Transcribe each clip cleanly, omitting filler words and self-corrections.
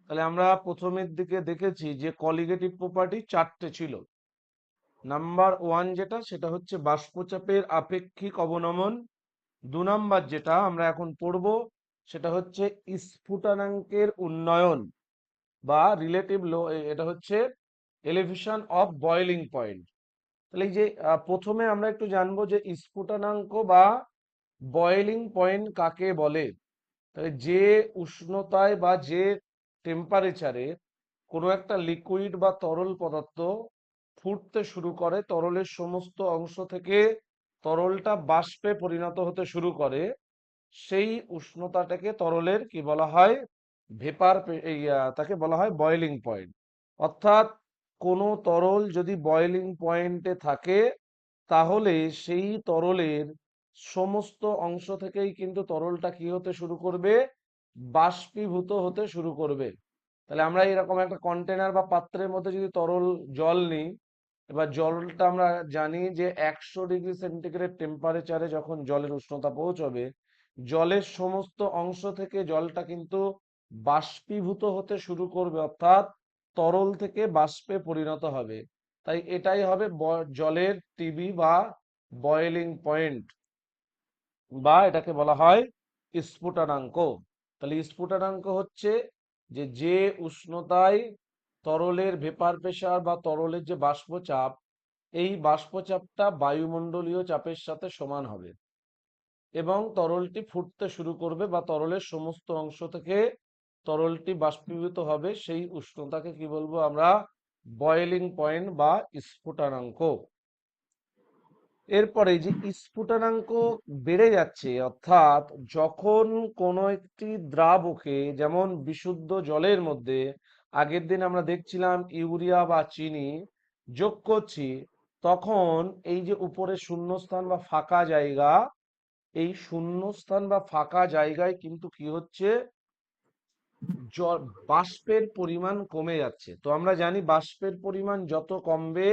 তাহলে আমরা প্রথমের দিকে দেখেছি যে কলিগেটিভ প্রপার্টি চারটে ছিল। নাম্বার ওয়ান যেটা, সেটা হচ্ছে বাষ্পচাপের আপেক্ষিক অবনমন। 2 নাম্বার যেটা আমরা এখন পড়ব, সেটা হচ্ছে স্ফুটনাঙ্কের উন্নয়ন বা রিলেটিভ লো, এটা হচ্ছে এলিভেশন অফ বয়েলিং পয়েন্ট। তাহলে এই যে প্রথমে আমরা একটু জানবো যে স্ফুটনাঙ্ক বা বয়েলিং পয়েন্ট কাকে বলে। তাহলে যে উষ্ণতায় বা যে টেম্পারেচারে কোনো একটা লিকুইড বা তরল পদার্থ ফুটতে শুরু করে, তরলের সমস্ত অংশ থেকে তরলটা বাষ্পে পরিণত হতে শুরু করে, সেই উষ্ণতাটাকে তরলের কি বলা হয়, তাকে বলা হয় বয়েলিং পয়েন্ট। অর্থাৎ কোনো তরল যদি বয়েলিং পয়েন্টে থাকে, তাহলে সেই তরলের সমস্ত অংশ থেকেই কিন্তু তরলটা কি হতে শুরু করবে, বাষ্পীভূত হতে শুরু করবে। তাহলে আমরা এরকম একটা কন্টেনার বা পাত্রের মধ্যে যদি তরল জল নিই, এবার জলটা আমরা জানি যে 100 ডিগ্রি সেন্টিগ্রেড টেম্পারেচারে যখন জলের উষ্ণতা পৌঁছবে, জলের সমস্ত অংশ থেকে জলটা কিন্তু বাষ্পীভূত হতে শুরু করবে, অর্থাৎ তরল থেকে বাষ্পে পরিণত হবে। তাই এটাই হবে জলের টিবি বা বয়েলিং পয়েন্ট, বা এটাকে বলা হয় স্ফুটনাঙ্ক। তাহলে স্ফুটনাঙ্ক হচ্ছে যে যে উষ্ণতায় তরলের ভেপার প্রেসার বা তরলের যে বাষ্পচাপ, এই বাষ্পচাপটা বায়ুমণ্ডলীয় চাপের সাথে সমান হবে এবং তরলটি ফুটতে শুরু করবে বা তরলের সমস্ত অংশ থেকে তরলটি বাষ্পীভূত হবে, সেই উষ্ণতাকে কি বলবো আমরা, বয়েলিং পয়েন্ট বা স্ফুটনাঙ্ক। এরপরে যে স্ফুটনাঙ্ক বেড়ে যাচ্ছে, অর্থাৎ যখন কোনো একটি দ্রাবকে, যেমন বিশুদ্ধ জলের মধ্যে আগের দিন আমরা দেখছিলাম ইউরিয়া বা চিনি যোগ করছি, তখন এই যে উপরে শূন্যস্থান বা ফাঁকা জায়গা, এই শূন্যস্থান বা ফাঁকা জায়গায় কিন্তু কি হচ্ছে, জল বাষ্পের পরিমাণ কমে যাচ্ছে। তো আমরা জানি বাষ্পের পরিমাণ যত কমবে,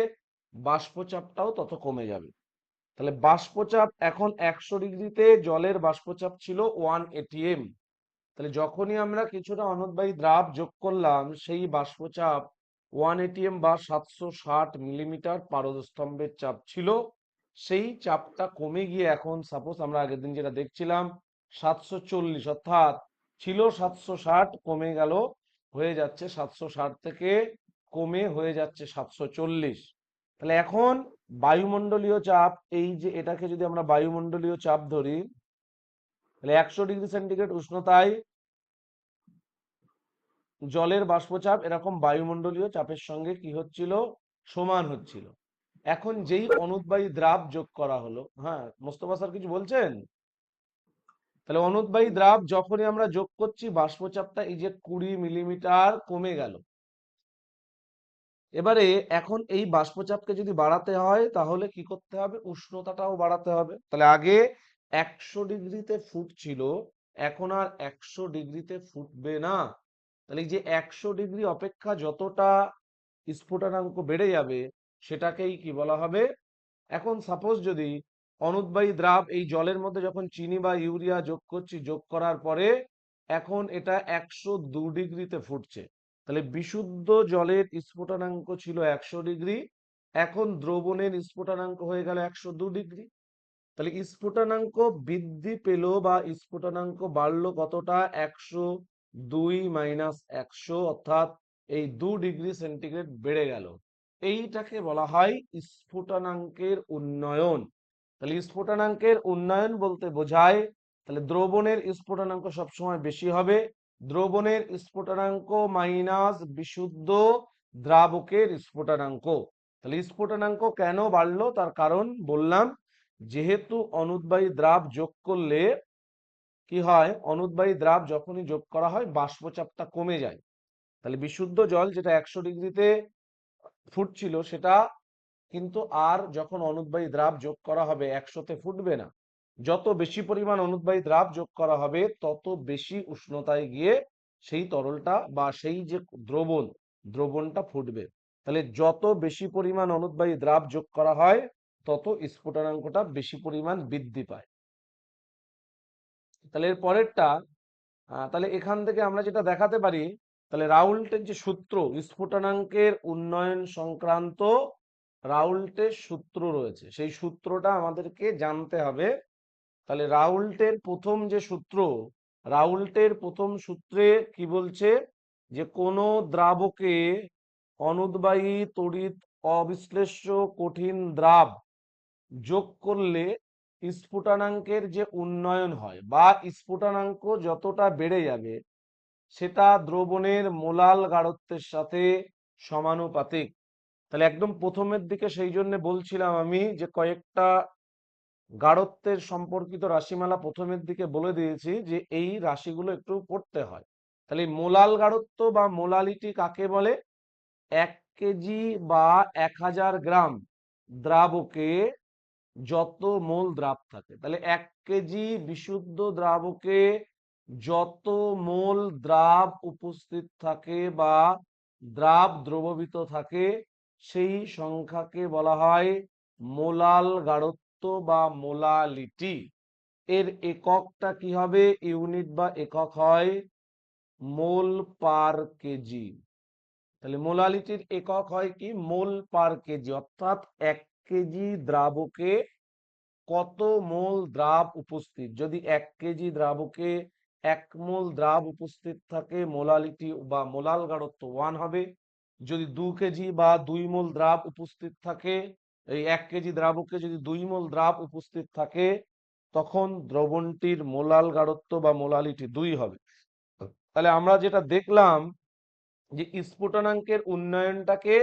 বাষ্পচাপটাও তত কমে যাবে। তাহলে বাষ্পচাপ এখন 100 ডিগ্রিতে জলের বাষ্পচাপ ছিল 1 atm। তাহলে যখনই আমরা কিছুটা অনুদ্বায়ী দ্রাব যোগ করলাম, সেই বাষ্পচাপ 1 atm বা 760 মিলিমিটার পারদস্তম্ভের চাপ ছিল, সেই চাপটা কমে গিয়ে এখন সাপোজ আমরা আগের দিন যেটা দেখছিলাম 740, অর্থাৎ ছিল 760, কমে গেল, হয়ে যাচ্ছে 760 থেকে কমে হয়ে যাচ্ছে 740। তাহলে এখন বায়ুমণ্ডলীয় চাপ, এই যে এটাকে যদি আমরা বায়ুমণ্ডলীয় চাপ ধরি, তাহলে 100 ডিগ্রি সেন্টিগ্রেড উষ্ণতায় জলের বাষ্পচাপ এরকম বায়ুমণ্ডলীয় চাপের সঙ্গে কি হচ্ছিল, সমান হচ্ছিল। এখন যেই অনুদ্বায়ী দ্রাব যোগ করা হলো, হ্যাঁ মোস্তফা স্যার কিছু বলছেন? তাহলে অনুদ্বায়ী দ্রাব যখনই আমরা যোগ করছি, বাষ্পচাপটা এই যে 20 মিলিমিটার কমে গেল। এবারে এখন এই বাষ্পচাপকে যদি বাড়াতে হয়, তাহলে কি করতে হবে, উষ্ণতাটাও বাড়াতে হবে। তাহলে আগে 100 ডিগ্রিতে ফুটছিল, এখন আর 100 ডিগ্রিতে ফুটবে না। তাহলে এই যে 100 ডিগ্রি অপেক্ষা যতটা স্ফুটনাঙ্ক বেড়ে যাবে, সেটাকেই কি বলা হবে। এখন সাপোজ যদি অনুদ্বায়ী দ্রাব, এই জলের মধ্যে যখন চিনি বা ইউরিয়া যোগ করছি, যোগ করার পরে এখন এটা 102 ডিগ্রিতে ফুটছে। তাহলে বিশুদ্ধ জলের স্ফুটনাঙ্ক ছিল 100 ডিগ্রি, এখন দ্রবণের স্ফুটনাঙ্ক হয়ে গেল 102 ডিগ্রি। তাহলে স্ফুটনাঙ্ক বৃদ্ধি পেল বা স্ফুটনাঙ্ক বাড়লো কতটা, 102 - 100, অর্থাৎ এই 2 ডিগ্রি সেন্টিগ্রেড বেড়ে গেল। এইটাকে বলা হয় স্ফুটনাঙ্কের উন্নয়ন। তাহলে স্ফুটনাঙ্কের উন্নয়ন বলতে বোঝায়, তাহলে দ্রবণের স্ফুটনাঙ্ক সবসময় বেশি হবে, দ্রবণের স্ফুটনাঙ্ক মাইনাস বিশুদ্ধ দ্রাবকের স্ফুটনাঙ্ক। তাহলে স্ফুটনাঙ্ক কেন বাড়লো, তার কারণ বললাম, যেহেতু অনুদ্বায়ী দ্রাব যোগ করলে কি হয়, অনুদ্বায়ী দ্রাব যখনই যোগ করা হয়, বাষ্পচাপটা কমে যায়। তাহলে বিশুদ্ধ জল যেটা 100 ডিগ্রিতে ফুটছিল, সেটা কিন্তু আর যখন অনুদ্বায়ী দ্রাব যোগ করা হবে 100তে ফুটবে না। যত বেশি পরিমাণ অনুদ্বায়ী দ্রাব যোগ করা হবে, তত বেশি উষ্ণতায় গিয়ে সেই তরলটা বা সেই যে দ্রবণটা ফুটবে। তাহলে যত বেশি পরিমাণ অনুদ্বায়ী দ্রাব যোগ করা হয়, তত স্ফুটনাঙ্কটা বেশি পরিমাণ বৃদ্ধি পায়। তাহলে এর পরেরটা, তাহলে এখান থেকে আমরা যেটা দেখাতে পারি, তাহলে রাউল্টের যে সূত্র, স্ফুটনাঙ্কের উন্নয়ন সংক্রান্ত রাউল্টের সূত্র রয়েছে, সেই সূত্রটা আমাদেরকে জানতে হবে। তাহলে রাউল্টের প্রথম যে সূত্র, রাউল্টের প্রথম সূত্রে কি বলছে, যে কোনো দ্রাবকে অনুদ্বায়ী তড়িৎ অবিশ্লেষ্য কঠিন দ্রাব যোগ করলে স্ফুটনাঙ্কের যে উন্নয়ন হয় বা স্ফুটনাঙ্ক যতটা বেড়ে যাবে সেটা দ্রবণের মোলাল গাঢ়ত্বের সাথে সমানুপাতিক। তাহলে একদম প্রথমের দিকে সেই জন্য বলছিলাম আমি যে কয়েকটা গাঢ়ত্বের সম্পর্কিত রাশিমালা প্রথমের দিকে বলে দিয়েছি যে এই রাশিগুলো একটু পড়তে হয়। তাহলে এই মোলাল গাঢ়ত্ব বা মোলালিটি কাকে বলে? 1 কেজি বা 1000 গ্রাম দ্রাবকে যত মোল দ্রাব থাকে, তাহলে 1 কেজি বিশুদ্ধ দ্রাবকে যত মোল দ্রাব উপস্থিত থাকে বা দ্রাব দ্রবীভূত থাকে সেই সংখ্যাকে বলা হয় মোলাল গাঢ়ত্ব বা মোলালিটি। এর এককটা কি হবে? ইউনিট বা একক হয় মোল পার কেজি। তাহলে মোলালিটির একক হয় কি? মোল পার কেজি, অর্থাৎ 1 কেজি দ্রাবকে কত মোল দ্রাব উপস্থিত। যদি 1 কেজি দ্রাবকে 1 মোল দ্রাব উপস্থিত থাকে, মোলালিটি বা মোলাল গাঢ়ত্ব 1 হবে। যদি 2 কেজি বা 2 মোল দ্রাব উপস্থিত থাকে, এই 1 কেজি দ্রাবকে যদি 2 মোল দ্রাব উপস্থিত থাকে, তখন দ্রবণটির মোলাল গাঢ়ত্ব বা মোলালিটি 2 হবে। তাহলে আমরা যেটা দেখলাম যে স্ফুটনাঙ্কের উন্নয়নটাকে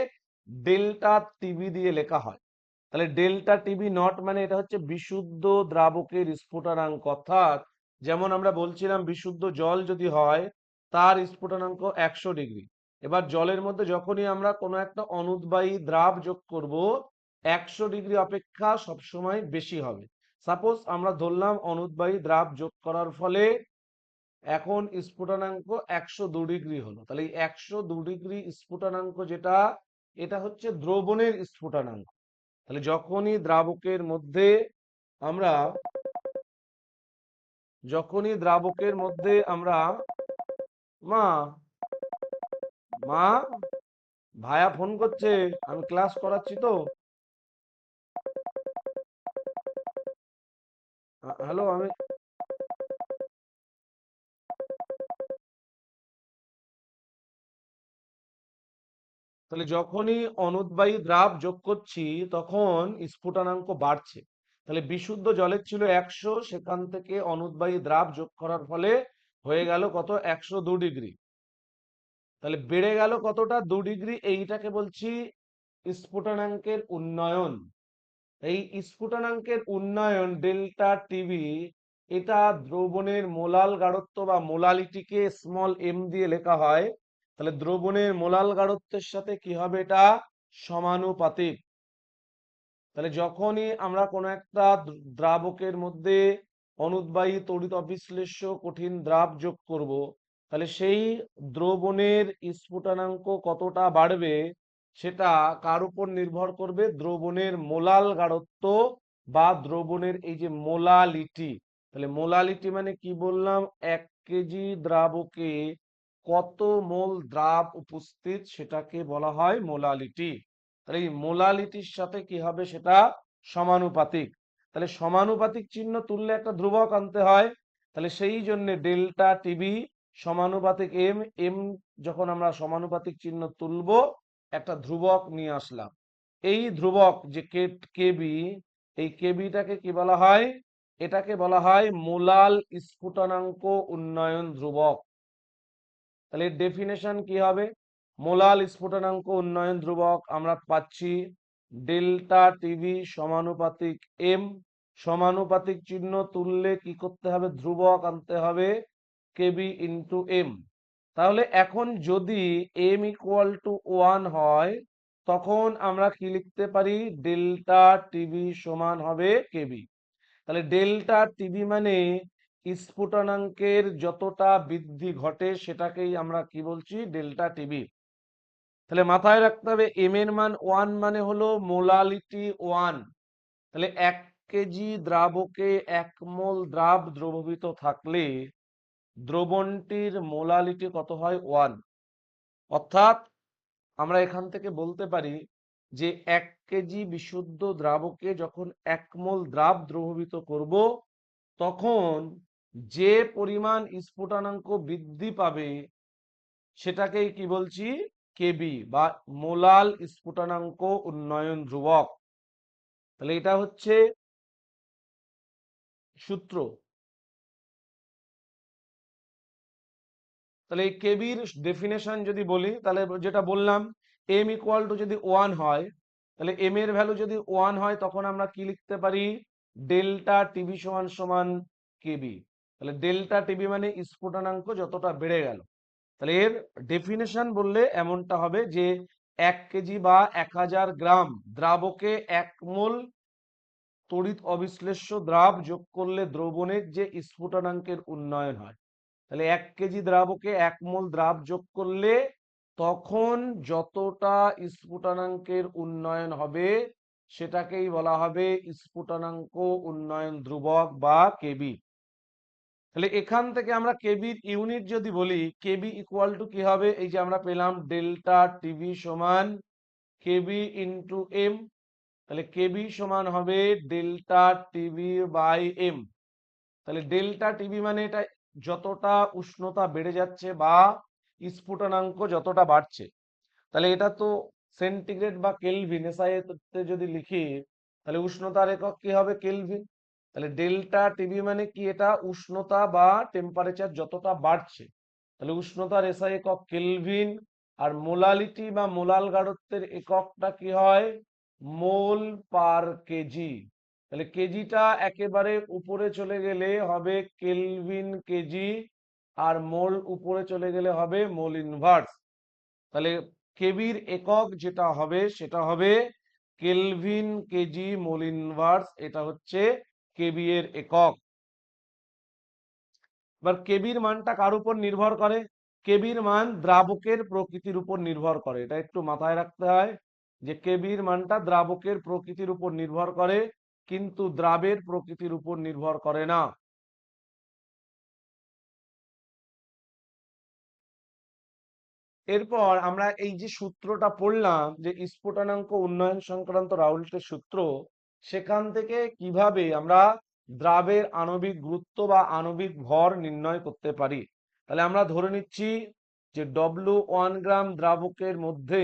ডেল্টা টিবি দিয়ে লেখা হয়। তাহলে ডেল্টা টিবি নট মানে এটা হচ্ছে বিশুদ্ধ দ্রাবকের স্ফুটনাঙ্ক, অর্থাৎ যেমন আমরা বলছিলাম বিশুদ্ধ জল যদি হয় তার স্ফুটনাঙ্ক 100 ডিগ্রি। এবার জলের মধ্যে যখনই আমরা কোনো একটা অনুদ্বায়ী দ্রাব যোগ করব, 100 ডিগ্রি অপেক্ষা সবসময় বেশি হবে। সাপোজ আমরা ধরলাম অনুদ্বায়ী দ্রাব যোগ করার ফলে এখন স্ফুটনাঙ্ক 102 ডিগ্রি হলো। তাহলে এই 102 ডিগ্রি স্ফুটনাঙ্ক যেটা, এটা হচ্ছে দ্রবণের স্ফুটনাঙ্ক। তাহলে আমরা যখনই দ্রাবকের মধ্যে আমরা মা মা ভায়া ফোন করছে, আমি ক্লাস করাচ্ছি তো। হ্যালো, আমি তাহলে যখনই অনুদ্বায়ী দ্রাব যোগ করছি তখন স্ফুটনাঙ্ক বাড়ছে। তাহলে বিশুদ্ধ জলের ছিল 100, সেখান থেকে অনুদ্বায়ী দ্রাব যোগ করার ফলে হয়ে গেল কত? 102 ডিগ্রি। তাহলে বেড়ে গেল কতটা? 2 ডিগ্রি। এইটাকে বলছি স্ফুটনাঙ্কের উন্নয়ন। এই স্ফুটনাঙ্কের উন্নয়ন ডেল্টা টিবি, এটা দ্রবণের মোলাল গাঢ়ত্ব বা মোলালিটিকে স্মল এম দিয়ে লেখা হয়। তাহলে দ্রবণের মোলাল গাঢ়ত্বের সাথে কি হবে? এটা সমানুপাতিক। তাহলে যখনই আমরা কোনো একটা দ্রাবকের মধ্যে অনুদ্বায়ী তড়িৎ অবিশ্লেষ্য কঠিন দ্রাব যোগ করব, তাহলে সেই দ্রবণের স্ফুটনাঙ্ক কতটা বাড়বে সেটা কার উপর নির্ভর করবে? দ্রবণের মোলাল গাঢ়ত্ব বা দ্রবণের এই যে মোলালিটি। তাহলে মোলালিটি মানে কি বললাম? 1 কেজি দ্রাবকে কত মোল দ্রাব উপস্থিত সেটাকে বলা হয় মোলালিটি। তাহলে এই মোলালিটির সাথে কি হবে? সেটা সমানুপাতিক। তাহলে সমানুপাতিক চিহ্ন তুললে একটা ধ্রুবক আনতে হয়। তাহলে সেই জন্য ডেল্টা টিবি সমানুপাতিক এম। এম যখন আমরা সমানুপাতিক চিহ্ন তুলবো, একটা ধ্রুবক নিয়ে আসলাম। এই ধ্রুবক যে কেবি, এই কেবিটাকে কি বলা হয়? এটাকে বলা হয় মোলাল স্ফুটনাঙ্ক উন্নয়ন ধ্রুবক। তাহলে এর ডেফিনেশন কি হবে? মোলাল স্ফুটনাঙ্ক উন্নয়ন ধ্রুবক আমরা পাচ্ছি ডেল্টা টিবি সমানুপাতিক এম। সমানুপাতিক চিহ্ন তুললে কি করতে হবে? ধ্রুবক আনতে হবে, কেবি ইন্টু এম। তাহলে এখন যদি এম ইকুয়াল টু 1 হয়, তখন আমরা কি লিখতে পারি? ডেল্টা টিবি সমান হবে কেবি। তাহলে ডেল্টা টিবি মানে স্ফুটনাঙ্কের যতটা বৃদ্ধি ঘটে সেটাকেই আমরা কি বলছি? Delta TB. তাহলে মাথায় রাখতে হবে এম এর মান 1 মানে হলো মোলালিটি 1। তাহলে 1 কেজি দ্রাবকে 1 মোল দ্রাব দ্রবীভূত থাকলে দ্রবণটির মোলালিটি কত হয়? 1। অর্থাৎ আমরা এখান থেকে বলতে পারি যে 1 কেজি বিশুদ্ধ দ্রাবকে যখন 1 মোল দ্রাব দ্রবীভূত করব, তখন যে পরিমাণ স্ফুটনাঙ্ক বৃদ্ধি পাবে সেটাকেই কি বলছি, কেবি বা মোলাল স্ফুটনাঙ্ক উন্নয়ন ধ্রুবক। তাহলে এটা হচ্ছে সূত্র। তাহলে এই কেবির ডেফিনেশন যদি বলি, তাহলে যেটা বললাম, এম ইকুয়াল টু যদি 1 হয়, তাহলে এম এর ভ্যালু যদি 1 হয়, তখন আমরা কি লিখতে পারি, ডেল্টা টিবি সমান সমান কেবি। তাহলে ডেল্টা টিবি মানে স্ফুটনাঙ্ক যতটা বেড়ে গেল। তাহলে এর ডেফিনেশন বললে এমনটা হবে যে 1 কেজি বা 1000 গ্রাম দ্রাবকে 1 মোল তড়িৎ অবিশ্লেষ্য দ্রাব যোগ করলে দ্রবণের যে স্ফুটনাঙ্কের উন্নয়ন হয়। তাহলে 1 কেজি দ্রাবকে 1 মোল দ্রাব যোগ করলে তখন যতটা স্ফুটনাঙ্কের উন্নয়ন হবে সেটাকেই বলা হবে স্ফুটনাঙ্ক উন্নয়ন ধ্রুবক বা কেবি। তাহলে এখান থেকে আমরা কেবির ইউনিট যদি বলি, কেবি ইকুয়াল টু কি হবে, এই যে আমরা পেলাম ডেল্টা টিবি সমান কেবি ইন্টু এম। তাহলে কেবি সমান হবে ডেল্টা টিবি বাই এম। তাহলে ডেল্টা টিবি মানে এটা যতটা উষ্ণতা বেড়ে যাচ্ছে বা স্ফুটনাঙ্ক যতটা বাড়ছে। তাহলে এটা তো সেন্টিগ্রেড বা কেলভিন, এসআই তে যদি লিখি তাহলে উষ্ণতার একক কি হবে, কেলভিন। তাহলে ডেল্টা টিবি মানে কি, এটা উষ্ণতা বা টেম্পারেচার যতটা বাড়ছে, তাহলে উষ্ণতার এসআই একক কেলভিন। আর মোলালিটি বা মোলাল গাঢ়ত্বের এককটা কি হয়, মোল পার কেজি। তাহলে কেজিটা একেবারে উপরে চলে গেলে হবে কেলভিন কেজি, আর মোল উপরে চলে গেলে হবে মোল ইনভার্স। তাহলে কেবির একক যেটা হবে সেটা হবে কেলভিন কেজি মোল ইনভার্স, এটা হচ্ছে কেবি এর একক। এবার কেবির মানটা কার উপর নির্ভর করে, কেবির মান দ্রাবকের প্রকৃতির উপর নির্ভর করে। এটা একটু মাথায় রাখতে হয় যে কেবির মানটা দ্রাবকের প্রকৃতির উপর নির্ভর করে, কিন্তু দ্রাবের প্রকৃতির উপর নির্ভর করে না। এরপর আমরা এই যে সূত্রটা পড়লাম, যে স্ফুটনাঙ্ক উন্নয়ন সংক্রান্ত রাউল্টের সূত্র, সেখান থেকে কিভাবে আমরা দ্রাবের আণবিক গুরুত্ব বা আণবিক ভর নির্ণয় করতে পারি। তাহলে আমরা ধরে নিচ্ছি যে W1 গ্রাম দ্রাবকের মধ্যে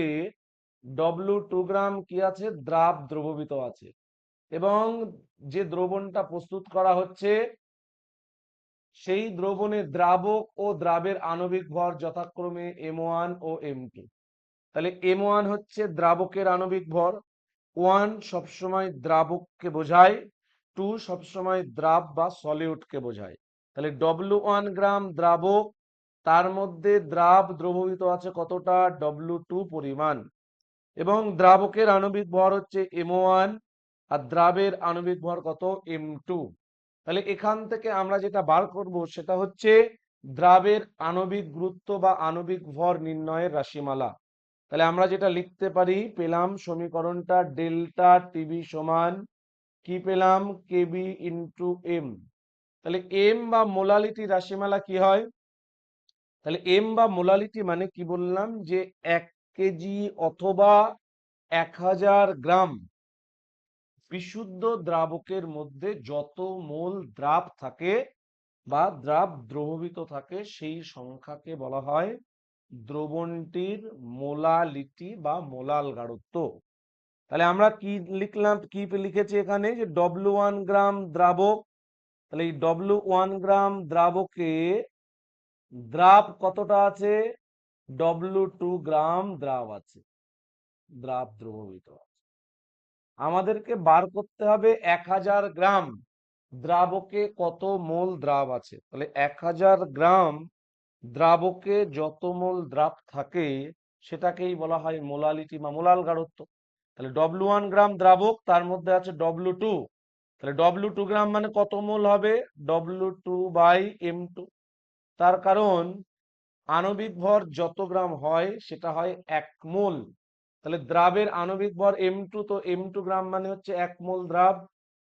W2 গ্রাম কি আছে, দ্রাব দ্রবীভূত আছে, এবং যে দ্রবণটা প্রস্তুত করা হচ্ছে সেই দ্রবণে দ্রাবক ও দ্রাবের আণবিক ভর যথাক্রমে M1 ও M2। তাহলে M1 হচ্ছে দ্রাবকের আণবিক ভর, 1 সবসময় দ্রাবককে বোঝায়, 2 সবসময় দ্রাব বা সলিউটকে বোঝায়। তাহলে W1 গ্রাম দ্রাবক, তার মধ্যে দ্রাব দ্রবীভূত আছে কতটা, W2 পরিমাণ, এবং দ্রাবকের আণবিক ভর হচ্ছে M1, আর দ্রাবের আণবিক ভর কত, M2। তাহলে এখান থেকে আমরা যেটা বার করব সেটা হচ্ছে দ্রাবের আণবিক গুরুত্ব বা আণবিক ভর নির্ণয়ের রাশিমালা। তাহলে আমরা যেটা লিখতে পারি, পেলাম সমীকরণটা ডেল্টা টিবি সমান কি পেলাম, কেবি ইন্টু এম। তাহলে এম বা মোলালিটি রাশিমালা কি হয়, তাহলে এম বা মোলালিটি মানে কি বললাম, যে 1 কেজি অথবা 1000 গ্রাম বিশুদ্ধ দ্রাবকের মধ্যে যত মোল দ্রাব থাকে বা দ্রাব দ্রবীভূত থাকে সেই সংখ্যাকে বলা হয় দ্রবণটির মোলালিটি বা মোলাল গাঢ়ত্ব। তাহলে আমরা কি লিখলাম, কি লিখেছি এখানে, যে W1 গ্রাম দ্রাবক, তাহলে এই W1 গ্রাম দ্রাবকে দ্রাব কতটা আছে, W2 গ্রাম দ্রাব আছে, দ্রাব দ্রবীভূত আছে। আমাদেরকে বার করতে হবে 1000 গ্রাম দ্রাবকে কত মোল দ্রাব আছে। তাহলে 1000 গ্রাম দ্রাবকে যত মোল দ্রাব থাকে সেটাকেই বলা হয় মোলালিটি বা মোলাল গাঢ়ত্ব। তাহলে W1 গ্রাম দ্রাবক, তার মধ্যে আছে W2, তাহলে W2 গ্রাম মানে কত মোল হবে, W2 বাই M2। তার কারণ আণবিক ভর যত গ্রাম হয় সেটা হয় 1 মোল। তাহলে দ্রাবের আণবিক ভর M2, তো M2 গ্রাম মানে হচ্ছে 1 মোল দ্রাব।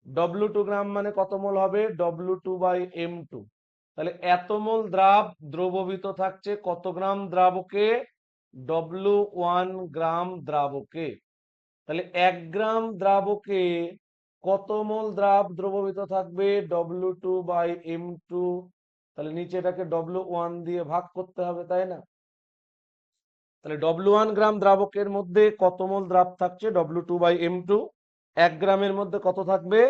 W2 গ্রাম মানে কত মোল হবে, W2 বাই M2। তাহলে এত মোল দ্রাব দ্রবীভূত থাকছে কত গ্রাম দ্রাবকে, W1 গ্রাম দ্রাবকে, তাহলে 1 গ্রাম দ্রাবকে কত মোল দ্রবীভূত থাকবে? W2/M2। তাহলে নিচে এটাকে W1 দিয়ে ভাগ করতে হবে, তাই না? তাহলে W1 গ্রাম দ্রাবকের মধ্যে কত মোল দ্রাব থাকছে? W2/M2। 1 গ্রামের মধ্যে কত থাকবে?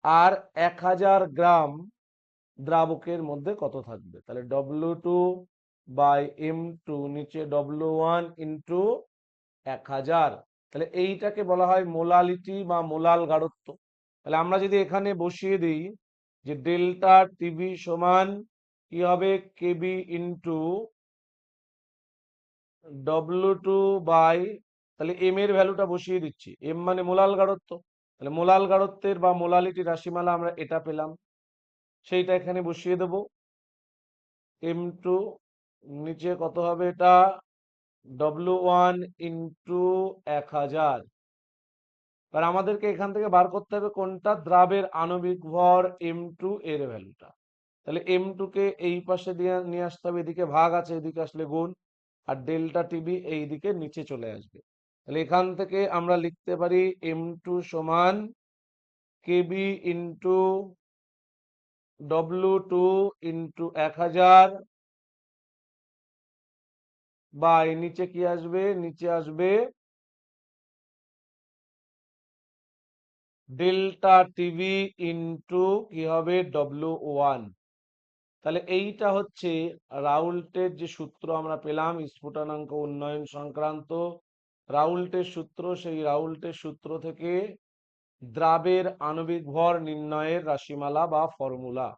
আর 1000 গ্রাম দ্রাবকের মধ্যে কত থাকবে? তাহলে W2/M2 নিচে W1 ইন্টু 1000। তাহলে এইটাকে বলা হয় মোলালিটি বা মোলাল গাঢ়ত্ব। তাহলে আমরা যদি এখানে বসিয়ে দিই যে ডেল্টা টিভি সমান কি হবে? কেবি ইন্টু W2 বাই, তাহলে এম এর ভ্যালুটা বসিয়ে দিচ্ছি, এম মানে মোলাল গাঢ়ত্ব। তাহলে মোলাল গাঢ়ত্বের বা মোলালিটি রাশিমালা আমরা এটা পেলাম, সেইটা এখানে বসিয়ে দেব। M2 নিচে কত হবে? এটা W1 ইন্টু 1000। আর আমাদেরকে এখান থেকে বার করতে হবে কোনটা? দ্রাবের আণবিক ভর M2 এর ভ্যালুটা। তাহলে M2 কে এই পাশে দিয়ে নিয়ে আসতে হবে, এদিকে ভাগ আছে, এদিকে আসলে গুণ, আর ডেল্টা টিবি এই দিকে নিচে চলে আসবে। তাহলে এখান থেকে আমরা লিখতে পারি M2 সমান KB into W2 into 1000 by নিচে কি আসবে? নিচে আসবে ডেল্টা টিভি ইন্টু কি হবে? W1। তাহলে এইটা হচ্ছে রাউল্টের যে সূত্র আমরা পেলাম স্ফুটনাঙ্ক উন্নয়ন সংক্রান্ত, রাউল্টের সূত্র, সেই রাউল্টের সূত্র থেকে দ্রাবের আণবিক ভর নির্ণয়ের রাশিমালা বা ফর্মুলা।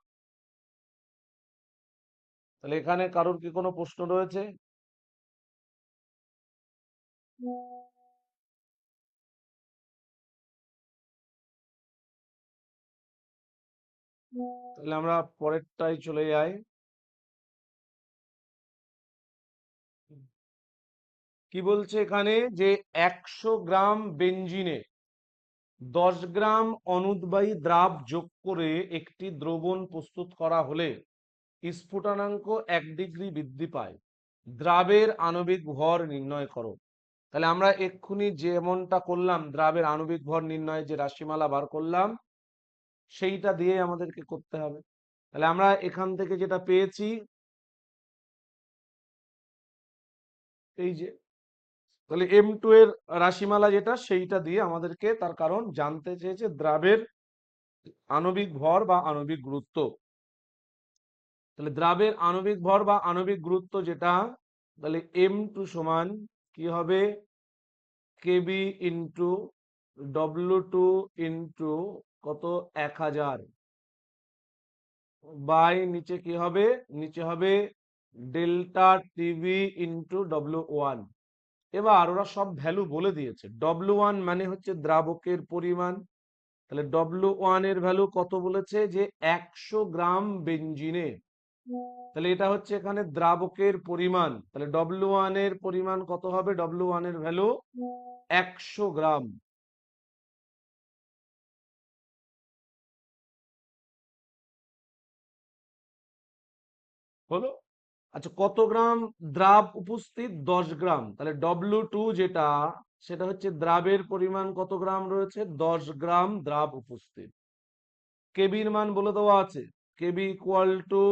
তাহলে এখানে কারোর কি কোনো প্রশ্ন রয়েছে? তাহলে আমরা পরেরটাই চলে যাই। কি বলছে এখানে? যে 100 গ্রাম বেঞ্জিনে 10 গ্রাম অনুদ্বায়ী দ্রাব যোগ করে একটি দ্রবণ প্রস্তুত করা হলে স্ফুটনাঙ্ক 1 ডিগ্রি বৃদ্ধি পায়। দ্রাবের আণবিক ভর নির্ণয় করো। তাহলে আমরা এক্ষুনি যেমনটা করলাম, দ্রাবের আণবিক ভর নির্ণয় যে রাশিমালা বার করলাম, সেইটা দিয়ে আমাদেরকে করতে হবে। তাহলে আমরা এখান থেকে যেটা পেয়েছি, এই যে, তাহলে M2 এর রাশিমালা যেটা, সেইটা দিয়ে আমাদেরকে, তার কারণ জানতে চেয়েছে দ্রাবের আণবিক ভর বা আণবিক গুরুত্ব। তাহলে দ্রাবের আণবিক ভর বা আণবিক গুরুত্ব যেটা, তাহলে M2 সমান কি হবে? কেবি ইন্টু W2 ইন্টু কত? 1000 বাই নিচে কি হবে? নিচে হবে ডেল্টা টিভি ইন্টু W1। এবার ওরা সব ভ্যালু বলে দিয়েছে। W1 মানে হচ্ছে দ্রাবকের পরিমাণ। তাহলে W1 এর ভ্যালু কত বলেছে? যে 100 গ্রাম বেঞ্জিনে। তাহলে এটা হচ্ছে এখানে দ্রাবকের পরিমাণ। তাহলে W1 এর পরিমাণ কত হবে? W1 এর ভ্যালু 100 গ্রাম। হলো? আচ্ছা, কত গ্রাম দ্রাব উপস্থিত? 10 গ্রাম। তাহলে W2 যেটা, সেটা হচ্ছে দ্রাবের পরিমাণ কত গ্রাম রয়েছে? 10 গ্রাম দ্রাব উপস্থিত। কেবির মান বলে দেওয়া আছে, কেবি ইকুয়াল টু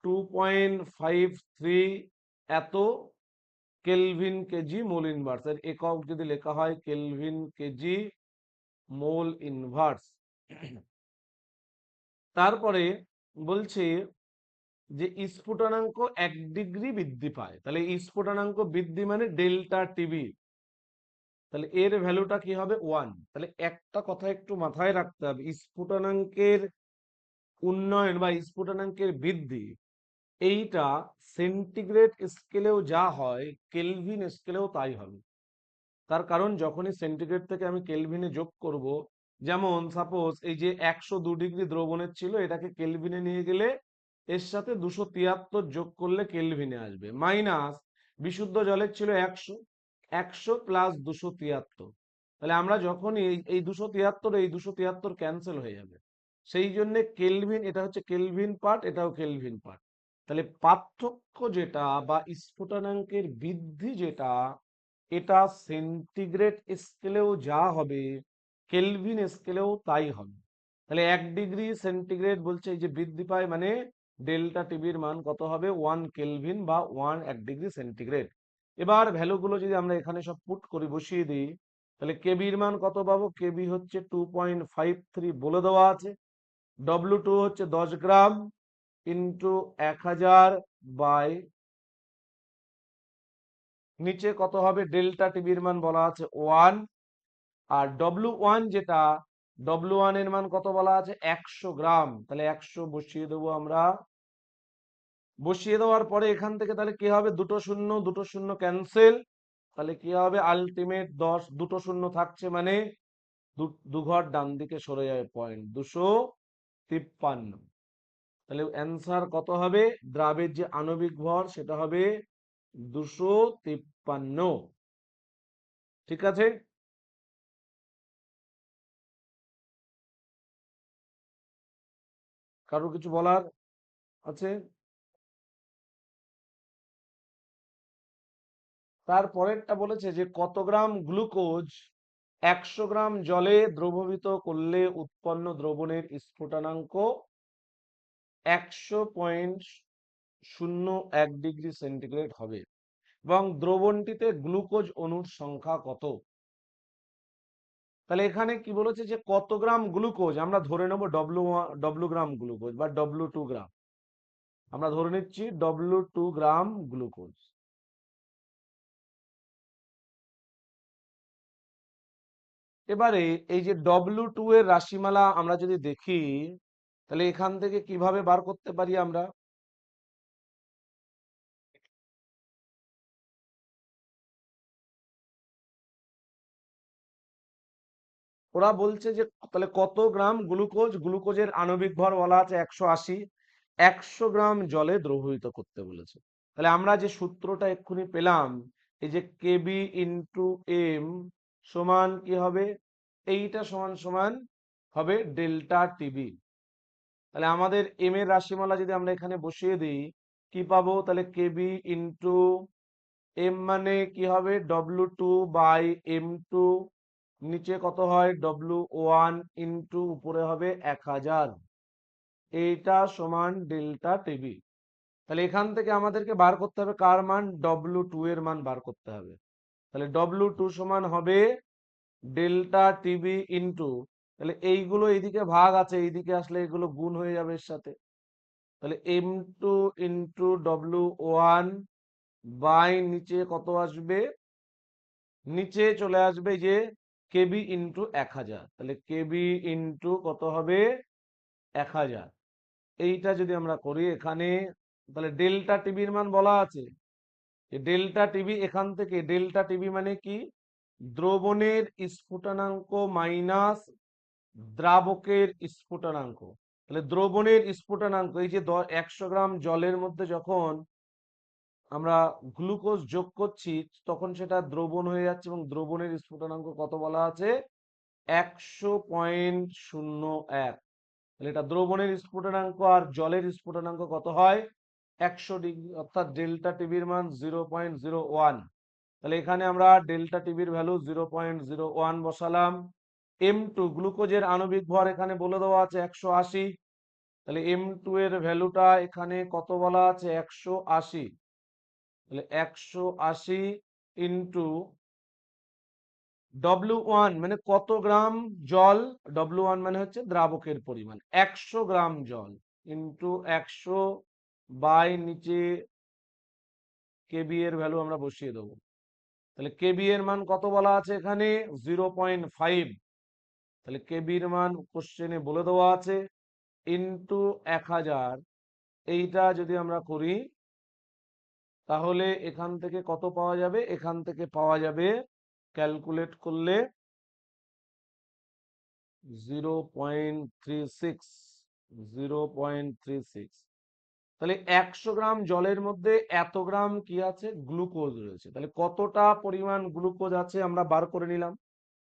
2.53 এত কেলভিন কেজি মোল ইনভার্স। এর একক যদি লেখা হয় কেলভিন কেজি মোল ইনভার্স। তারপরে বলছে যে স্ফুটনাঙ্ক 1 ডিগ্রি বৃদ্ধি পায়। তাহলে স্ফুটনাঙ্ক বৃদ্ধি মানে ডেল্টা টিভি, তাহলে এর ভ্যালুটা কি হবে? 1। তাহলে একটা কথা একটু মাথায় রাখতে হবে, স্ফুটনাঙ্কের উন্নয়ন বা স্ফুটনাঙ্কের বৃদ্ধি, এইটা সেন্টিগ্রেড স্কেলেও যা হয়, কেলভিন স্কেলেও তাই হবে। তার কারণ যখনই সেন্টিগ্রেড থেকে আমি কেলভিনে যোগ করব, যেমন সাপোজ এই যে 102 ডিগ্রি দ্রবণের ছিল, এটাকে কেলভিনে নিয়ে গেলে এর সাথে 273 যোগ করলে কেলভিনে আসবে, মাইনাস বিশুদ্ধ জলের ছিল 100, 100 প্লাস 273। তাহলে আমরা যখনই এই 273, এই 273 ক্যান্সেল হয়ে যাবে। সেই জন্য কেলভিন, এটা হচ্ছে কেলভিন পার্ট, এটাও কেলভিন পার্ট। তাহলে পার্থক্য যেটা বা স্ফুটনাঙ্কের বৃদ্ধি যেটা, এটা সেন্টিগ্রেড স্কেলেও যা হবে কেলভিন স্কেলেও তাই হবে। তাহলে 1 ডিগ্রি সেন্টিগ্রেড বলছে এই যে বৃদ্ধি পায়, মানে ডেল্টা টিভির মান কত হবে, 1 কেলভিন বা 1 ডিগ্রি সেন্টিগ্রেড। এবার ভ্যালুগুলো যদি আমরা এখানে সব পুট করি, বসিয়ে দিই, তাহলে কেবির মান কত পাবো, কেবি হচ্ছে 2.53 বলে দেওয়া আছে। W2 হচ্ছে 10 গ্রাম ইন্টু 1000 বাই নিচে কত হবে, ডেল্টা টিভির মান বলা আছে 1। আর W1 যেটা, W1 এর মান কত বলা আছে, 100 গ্রাম। তাহলে 100 বসিয়ে দেবো আমরা। বসিয়ে দেওয়ার পরে এখান থেকে তাহলে কি হবে, দুটো শূন্য দুটো শূন্য ক্যান্সেল। তাহলে কি হবে, আলটিমেট 10, দুটো শূন্য থাকছে মানে দু ঘর ডান দিকে সরে যাবে পয়েন্ট 253। তাহলে অ্যান্সার কত হবে, দ্রাবের যে আণবিক ভর সেটা হবে 253। ঠিক আছে। কারো কিছু বলার আছে? তারপরেরটা বলেছে যে কত গ্রাম গ্লুকোজ 100 গ্রাম জলে দ্রবীভূত করলে উৎপন্ন দ্রবণের স্ফুটনাঙ্ক 100.01 ডিগ্রি সেন্টিগ্রেড হবে এবং দ্রবণটিতে গ্লুকোজ অণুর সংখ্যা কত। তাহলে এখানে কি বলেছে যে কত গ্রাম গ্লুকোজ, আমরা ধরে নেব ডব্লু গ্রাম গ্লুকোজ বা W2 গ্রাম। আমরা ধরে নিচ্ছি W2 গ্রাম গ্লুকোজ। এবারে এই যে W2 এর রাশিমালা আমরা যদি দেখি, তাহলে এখান থেকে কিভাবে বার করতে পারি আমরা। ওরা বলছে যে তাহলে কত গ্রাম গ্লুকোজ, গ্লুকোজের আণবিক ভর বলা আছে 180, 100 গ্রাম জলে দ্রবীভূত করতে বলেছে। তাহলে আমরা যে সূত্রটা এক্ষুনি পেলাম, এই যে কেবি ইন্টু এম সমান কি হবে, এইটা সমান সমান হবে ডেল্টা টিবি। তাহলে আমাদের এম এর রাশিমালা যদি আমরা এখানে বসিয়ে দিই, কি পাবো, তাহলে কেবি ইন্টু এম মানে কি হবে, W2/M2, নিচে কত হয় W1 ইন্টু উপরে হবে 1000, এইটা সমান ডেল্টা টিবি। তাহলে এখান থেকে আমাদেরকে বার করতে হবে কার মান, W2 এর মান বার করতে হবে। তাহলে W2 সমান হবে ডেল্টা টিবি ইন্টু, তাহলে এইগুলো এইদিকে ভাগ আছে, এইদিকে আসলে এগুলো গুণ হয়ে যাবে এর সাথে। তাহলে M2 ইন্টু W1 বাই নিচে কত আসবে, নিচে চলে আসবে যে কেবি ইন্টু 1000। তাহলে কেবি ইন্টু কত হবে, 1000। এইটা যদি আমরা করি এখানে, তাহলে ডেল্টা টিবির মান বলা আছে, ডেল্টা টিবি এখান থেকে, ডেল্টা টিবি মানে কি, দ্রবণের স্ফুটনাঙ্ক মাইনাস দ্রাবকের স্ফুটনাঙ্ক। তাহলে দ্রবণের স্ফুটনাঙ্ক, এই যে 100 গ্রাম জলের মধ্যে যখন আমরা গ্লুকোজ যোগ করছি তখন সেটা দ্রবণ হয়ে যাচ্ছে এবং দ্রবণের স্ফুটনাঙ্ক কত বলা আছে, 100.01। তাহলে এটা দ্রবণের স্ফুটনাঙ্ক, আর জলের স্ফুটনাঙ্ক কত হয়, 100 ডিগ্রি, অর্থাৎ ডেল্টা টিবির মান 0.01। তাহলে এখানে আমরা ডেল্টা টিবির ভ্যালু 0.01 বসালাম। M2 গ্লুকোজের আণবিক ভর এখানে বলে দেওয়া আছে 180। তাহলে M2 এর ভ্যালুটা এখানে কত বলা আছে, 180। তাহলে 180 ইন্টু W1 মানে কত গ্রাম জল, W1 মানে হচ্ছে দ্রাবকের পরিমাণ, 100 গ্রাম জল ইন্টু 100 বাই নিচে কেবি এর ভ্যালু আমরা বসিয়ে দেবো। তাহলে কেবি এর মান কত বলা আছে এখানে, 0.5। তাহলে কেবির মান কোশ্চেনে বলে দেওয়া আছে ইন্টু 1000। এইটা যদি আমরা করি তাহলে এখান থেকে কত পাওয়া যাবে, এখান থেকে পাওয়া যাবে ক্যালকুলেট করলে 0.36, 0.36। তাহলে 100 গ্রাম জলের মধ্যে এত গ্রাম কি আছে, গ্লুকোজ রয়েছে। তাহলে কতটা পরিমাণ গ্লুকোজ আছে আমরা বার করে নিলাম।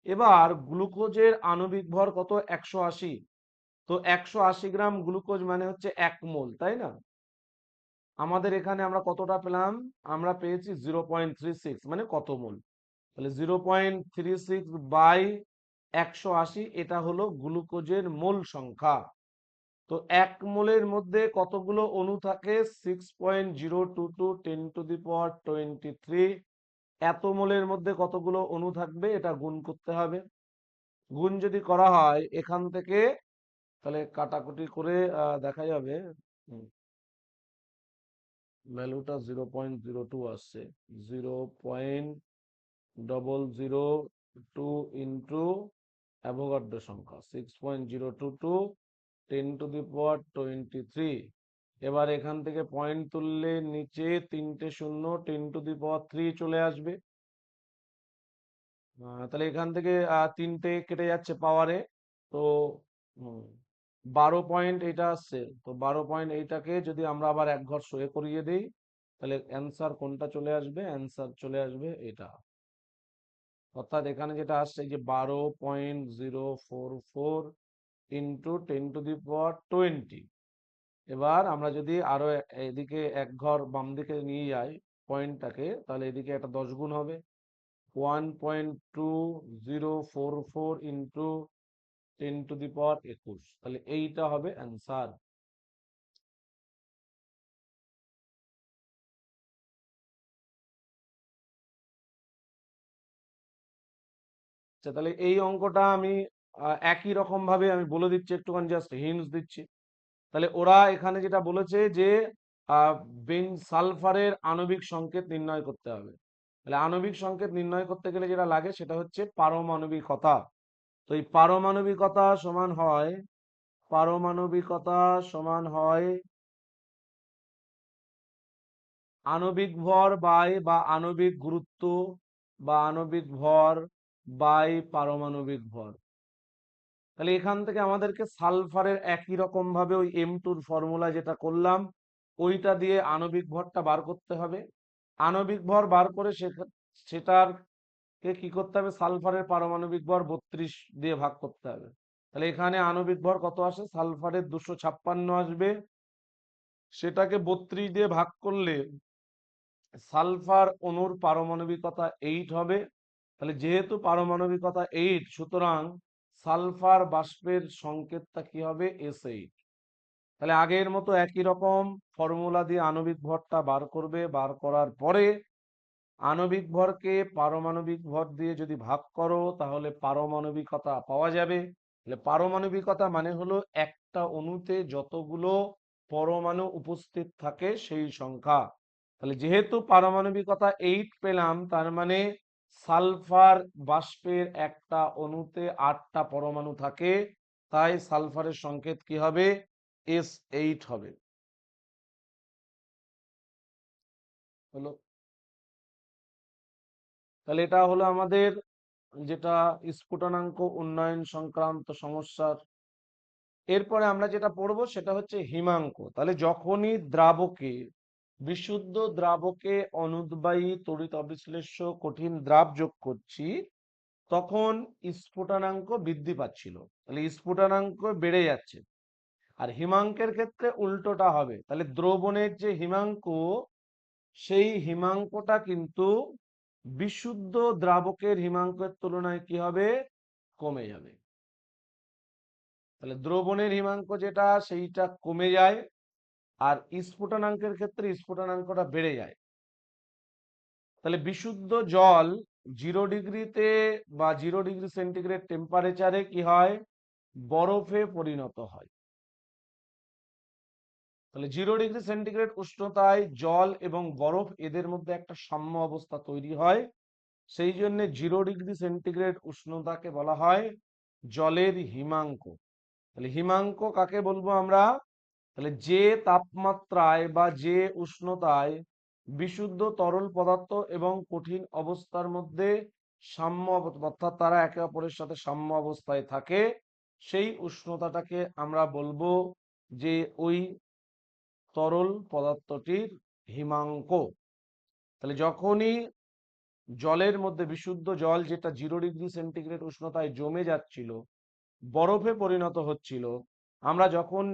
এবার গ্লুকোজের আণবিক ভর কত, 180। তো 180 গ্রাম গ্লুকোজ মানে হচ্ছে 1 মোল, তাই না। আমাদের এখানে আমরা কতটা পেলাম, আমরা পেয়েছি 0.36, মানে কত মোল। তাহলে 0.36 বাই 180, এটা হলো গ্লুকোজের মোল সংখ্যা। তো 1 মোলের মধ্যে কতগুলো অণু থাকে, 6.022 10⁻23। এত মোলের মধ্যে কতগুলো অণু থাকবে এটা গুণ করতে হবে। গুণ যদি করা হয় এখান থেকে, তাহলে কাটাকুটি করে দেখা যাবে ভ্যালুটা 0.02 আসছে। 0.002 ইন্টু অ্যাভোগাড্রো সংখ্যা 6.022 10⁻23। এবার এখান থেকে পয়েন্ট তুললে নিচে 3টে শূন্য 10⁻³ চলে আসবে। তাহলে এখান থেকে 3টে কেটে যাচ্ছে পাওয়ারে, তো 12 পয়েন্ট এটা আসছে। তো 12 পয়েন্ট এইটাকে যদি আমরা আবার এক ঘর সয়ে করিয়ে দিই, তাহলে অ্যান্সার কোনটা চলে আসবে, অ্যান্সার চলে আসবে এটা। অর্থাৎ এখানে যেটা আসছে যে 12.044 ইন্টু 10⁻20। এবার আমরা যদি আরো এদিকে এক ঘর বাম দিকে নিয়ে যাই পয়েন্টটাকে, তাহলে এদিকে একটা 10 গুণ হবে। 1.2044 ইন্টু 10⁻21, তাহলে এইটা হবে অ্যান্সার। আচ্ছা, তাহলে এই অঙ্কটা আমি একই রকম ভাবে আমি বলে দিচ্ছি, একটুখানি জাস্ট হিন্টস দিচ্ছি। তাহলে ওরা এখানে যেটা বলেছে যে সালফারের আণবিক সংকেত নির্ণয় করতে হবে। তাহলে আণবিক সংকেত নির্ণয় করতে গেলে যেটা লাগে সেটা হচ্ছে পারমাণবিকতা। তো এই পারমাণবিকতা সমান হয় আণবিক ভর বাই বা আণবিক গুরুত্ব বা আণবিক ভর বাই পারমাণবিক ভর। তাহলে এখান থেকে আমাদেরকে সালফারের একই রকম ভাবে ওই M2-র ফর্মুলা যেটা করলাম ওইটা দিয়ে আণবিক ভরটা বার করতে হবে। আণবিক ভর বার করে সেটার কে কি করতে হবে, সালফারের পারমাণবিক ভর 32 দিয়ে ভাগ করতে হবে। তাহলে এখানে আণবিক ভর কত আসে, সালফারের 256 আসবে। সেটাকে 32 দিয়ে ভাগ করলে সালফার অণুর পারমাণবিকতা 8 হবে। তাহলে যেহেতু পারমাণবিকতা 8, সুতরাং সালফার বাষ্পের সংকেতটা কি হবে, S8। তাহলে আগের মতো একই রকম ফর্মুলা দিয়ে আণবিক ভরটা বার করবে। বার করার পরে আণবিক ভরকে পারমাণবিক ভর দিয়ে যদি ভাগ করো তাহলে পারমাণবিকতা পাওয়া যাবে। তাহলে পারমাণবিকতা মানে হলো একটা অণুতে যতগুলো পরমাণু উপস্থিত থাকে সেই সংখ্যা। তাহলে যেহেতু পারমাণবিকতা 8 পেলাম, তার মানে সালফার বাষ্পের একটা অণুতে 8টা পরমাণু থাকে, তাই সালফারের সংকেত কি হবে, S8 হবে। হলো, তাহলে এটা হলো আমাদের যেটা স্ফুটনাঙ্ক উন্নয়ন সংক্রান্ত সমস্যার। এরপরে আমরা যেটা পড়বো সেটা হচ্ছে হিমাঙ্ক। তাহলে যখনই বিশুদ্ধ দ্রাবকে অনুদ্বায়ী তড়িৎ অবিশ্লেষ্য কঠিন দ্রাব যোগ করছি, তখন স্ফুটনাঙ্ক বৃদ্ধি পাচ্ছিল, তাহলে স্ফুটনাঙ্ক বেড়ে যাচ্ছে। আর হিমাঙ্কের ক্ষেত্রে উল্টোটা হবে। তাহলে দ্রবণের যে হিমাঙ্ক, সেই হিমাঙ্কটা কিন্তু বিশুদ্ধ দ্রাবকের হিমাঙ্কের তুলনায় কি হবে, কমে যাবে। তাহলে দ্রবণের হিমাঙ্ক যেটা সেইটা কমে যায়, আর স্ফুটনাঙ্কের ক্ষেত্রে স্ফুটনাঙ্কটা বেড়ে যায়। তাহলে বিশুদ্ধ জল 0 ডিগ্রিতে বা 0 ডিগ্রি সেন্টিগ্রেড টেম্পারেচারে কি হয়, বরফে পরিণত হয়। তাহলে 0 ডিগ্রি সেন্টিগ্রেড উষ্ণতায় জল এবং বরফ এদের মধ্যে একটা সাম্য অবস্থা তৈরি হয়। সেই জন্য 0 ডিগ্রি সেন্টিগ্রেড উষ্ণতাকে বলা হয় জলের হিমাঙ্ক। তাহলে হিমাঙ্ক কাকে বলবো আমরা, তাহলে যে তাপমাত্রায় বা যে উষ্ণতায় বিশুদ্ধ তরল পদার্থ এবং কঠিন অবস্থার মধ্যে সাম্য, অর্থাৎ তারা একে অপরের সাথে সাম্য অবস্থায় থাকে, সেই উষ্ণতাটাকে আমরা বলবো যে ওই তরল পদার্থটির হিমাঙ্ক। তাহলে যখনই জলের মধ্যে বিশুদ্ধ জল যেটা 0 ডিগ্রি সেন্টিগ্রেড উষ্ণতায় জমে যাচ্ছিল, বরফে পরিণত হচ্ছিল, আমরা যখন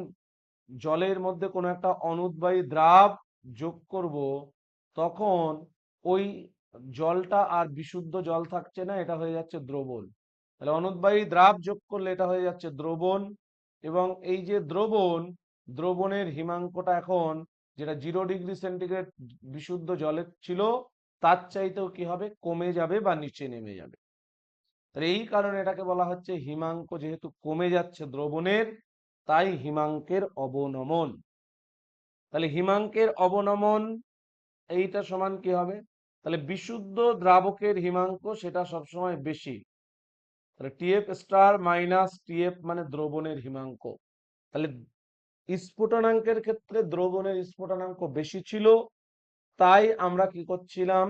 জলের মধ্যে কোনো একটা অনুদ্বায়ী দ্রাব যোগ করব, তখন ওই জলটা আর বিশুদ্ধ জল থাকছে না, এটা হয়ে যাচ্ছে দ্রবণ। তাহলে অনুদ্বায়ী দ্রাব যোগ করলে এটা হয়ে যাচ্ছে দ্রবণ। এবং এই যে দ্রবণ, দ্রবণের হিমাঙ্কটা এখন যেটা 0 ডিগ্রি সেন্টিগ্রেড বিশুদ্ধ জলের ছিল, তার চাইতেও কি হবে, কমে যাবে বা নিচে নেমে যাবে। তাহলে এই কারণে এটাকে বলা হচ্ছে হিমাঙ্ক, যেহেতু কমে যাচ্ছে দ্রবণের, তাই হিমাঙ্কের অবনমন। তাহলে হিমাঙ্কের অবনমন এইটা সমান কি হবে, তাহলে বিশুদ্ধ দ্রাবকের হিমাঙ্ক সেটা সবসময় বেশি। তাহলে টিএফ স্টার মাইনাস টিএফ মানে দ্রবণের হিমাঙ্ক। তাহলে স্ফুটনাঙ্কের ক্ষেত্রে দ্রবণের স্ফুটনাঙ্ক বেশি ছিল, তাই আমরা কি করছিলাম,